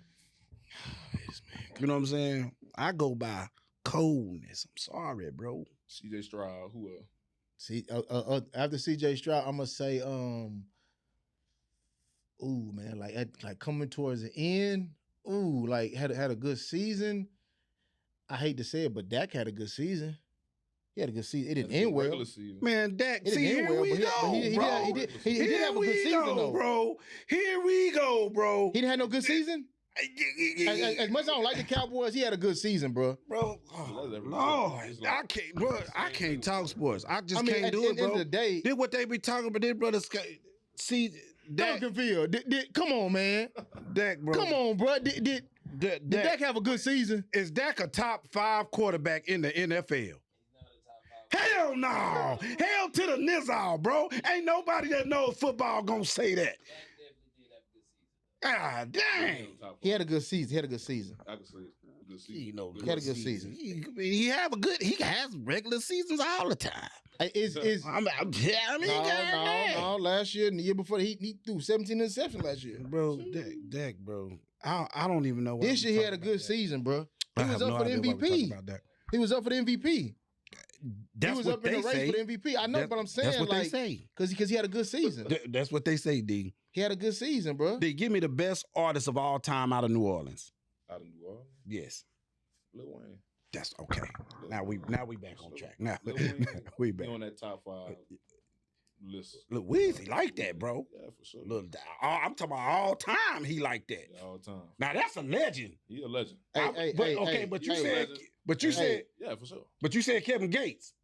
You know what I'm saying? I go by coldness. I'm sorry, bro. C.J. Stroud, who else? See, after C.J. Stroud, I'm gonna say, ooh man, like coming towards the end, like had a good season. I hate to say it, but Dak had a good season. He had a good season. It didn't end well. Man, Dak, see, here we go, bro. He did have a good season, though. Bro. Here we go, bro. He didn't have no good season? As much as I don't like the Cowboys, he had a good season, bro. Bro, I can't, bro. I can't talk sports. I can't do it, bro. End of the day, did what they be talking about. This brother, see, Dak. Come on, man. Dak, bro. Come on, bro. Did Dak have a good season? Is Dak a top 5 quarterback in the NFL? Hell no. Hell to the nizzle, bro. Ain't nobody that knows football gonna say that. Ah, dang. He had a good season. I can say good season. He had a good season. He has regular seasons all the time. No, last year and the year before, he threw 17 interceptions last year. Bro, Dak, bro. I don't even know. This year he had a good season, bro. He was up for the MVP. He was up for the MVP. That's he was what up in the race for the MVP. I know, but I'm saying, that's what they say. Because he had a good season. That's what they say, D. He had a good season, bro. D, give me the best artist of all time out of New Orleans. Out of New Orleans? Yes. Lil Wayne. That's okay. Now we back on track. Now we back. He on that top 5 list. Look, Weezy like that, bro. Yeah, for sure. Look, I'm talking about all time. He like that. Yeah, all time. Now that's a legend. He a legend. But you said, yeah, for sure. But you said Kevin Gates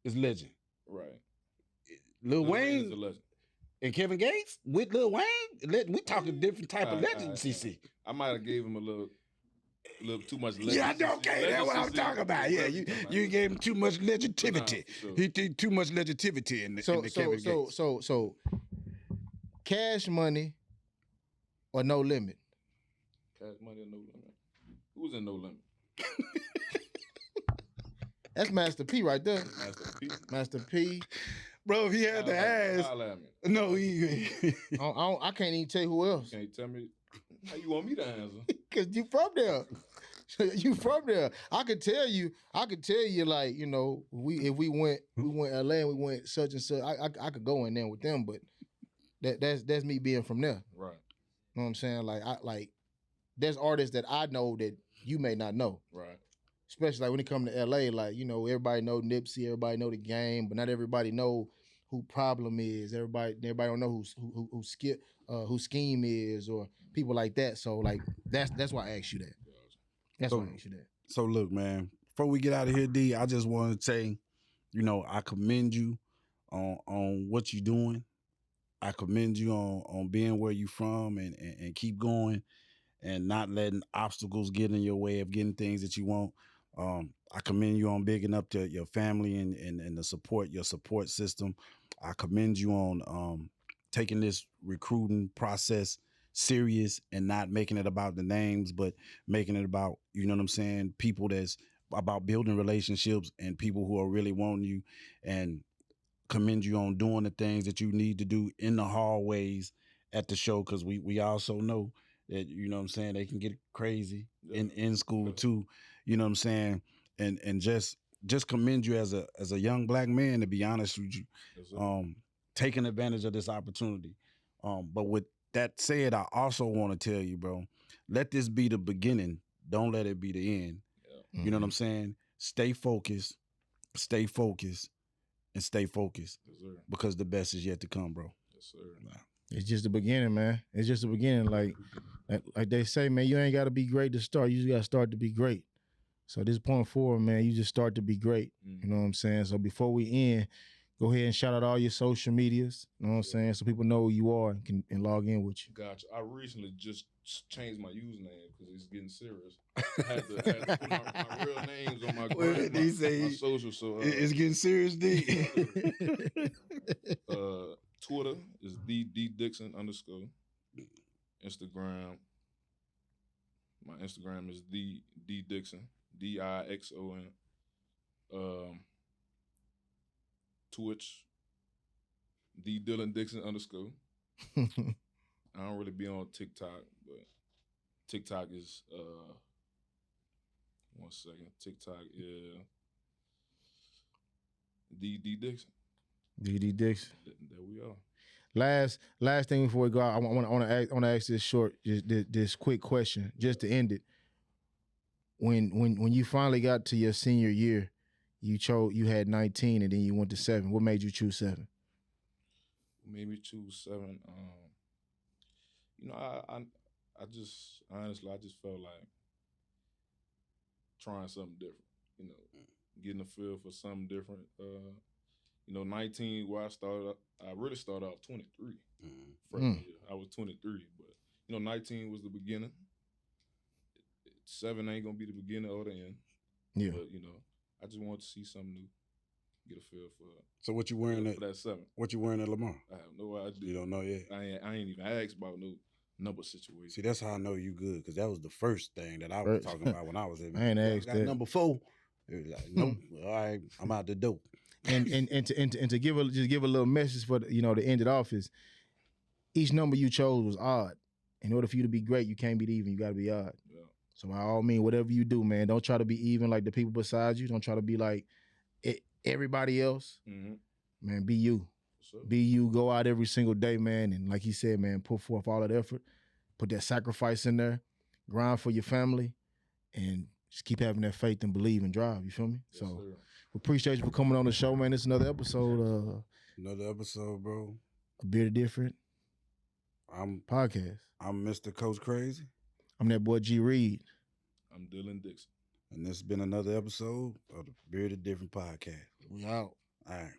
is legend, right? Lil Wayne is a legend. And Kevin Gates with Lil Wayne. We talking different type of legend. CC. I might have gave him a little too much legend. Yeah, okay, that's what I'm talking about. Yeah, you gave him too much legitimity. Sure. He did too much legitimity in the Kevin Gates. So, Cash Money or No Limit? Cash Money or No Limit? Who's in No Limit? That's Master P right there. Master P. Bro, if he had to ask, no, I can't even tell you who else. Can't tell me how you want me to answer? Because you from there. You from there. I could tell you, like, you know, if we went LA and we went such and such, I could go in there with them, but that's me being from there. Right. You know what I'm saying? Like there's artists that I know that you may not know. Right. Especially like when it comes to LA, like, you know, everybody know Nipsey, everybody know the Game, but not everybody know who Problem is. Everybody don't know who Scheme is, or people like that. So like that's why I asked you that. That's why I asked you that. So look, man, before we get out of here, D, I just want to say, you know, I commend you on what you're doing. I commend you on being where you from and keep going and not letting obstacles get in your way of getting things that you want. I commend you on bigging up to your family and the support, your support system. I commend you on taking this recruiting process serious and not making it about the names, but making it about, you know what I'm saying, people that's about building relationships and people who are really wanting you, and commend you on doing the things that you need to do in the hallways at the show, because we also know that, you know what I'm saying, they can get crazy in school too, you know what I'm saying, and just commend you as a young black man, to be honest with you, taking advantage of this opportunity. But with that said, I also want to tell you, bro, let this be the beginning. Don't let it be the end. Yeah. You know what I'm saying? Stay focused, stay focused, and stay focused, because the best is yet to come, bro. Yes, sir. Nah. It's just the beginning, man. It's just the beginning. Like they say, man, you ain't got to be great to start. You just got to start to be great. So this point forward, man, you just start to be great. You know what I'm saying? So before we end, go ahead and shout out all your social medias. You know what I'm saying? So people know who you are and can log in with you. Gotcha. I recently just changed my username because it's getting serious. I had to put my real names on my social. So it's getting serious, D. Twitter is D Dixon _. Instagram, my Instagram is D Dixon, DIXON. Twitch, Dillon Dixon _ I don't really be on TikTok, but TikTok is 1 second. TikTok is D Dixon. D Dixon. There we are. Last thing before we go out, I want to ask this short, just this quick question, just to end it. When you finally got to your senior year, you had 19 and then you went to 7. What made you choose 7? Made me choose 7. You know, I just honestly, I just felt like trying something different. You know, getting a feel for something different. You know, 19 where I really started off 23. Freshman year, I was 23, but you know, 19 was the beginning. 7 ain't gonna be the beginning or the end. Yeah. But you know, I just wanted to see something new, get a feel for it. So what you wearing for that 7? What you wearing at Lamar? I have no idea. You don't know yet? I ain't even asked about no number situation. See, that's how I know you good, because that was the first thing that I was talking about when I was in. I ain't asked that. Number 4. It was like, nope. All right, I'm out the dope. And to give a little message for the, you know, to end it off is, each number you chose was odd. In order for you to be great, you can't be even. You got to be odd. Yeah. So by all means, whatever you do, man, don't try to be even like the people beside you. Don't try to be like everybody else. Man, be you. Sure. Be you. Go out every single day, man. And like he said, man, put forth all that effort. Put that sacrifice in there. Grind for your family. And just keep having that faith and believe and drive. You feel me? Yes, so sir. we appreciate you for coming on the show, man. It's another episode. Another episode, bro. A Bit of Different. Podcast. I'm Mr. Coach Crazy. I'm that boy G Reed. I'm Dillon Dixon. And this has been another episode of the Bearded Different Podcast. We out. All right.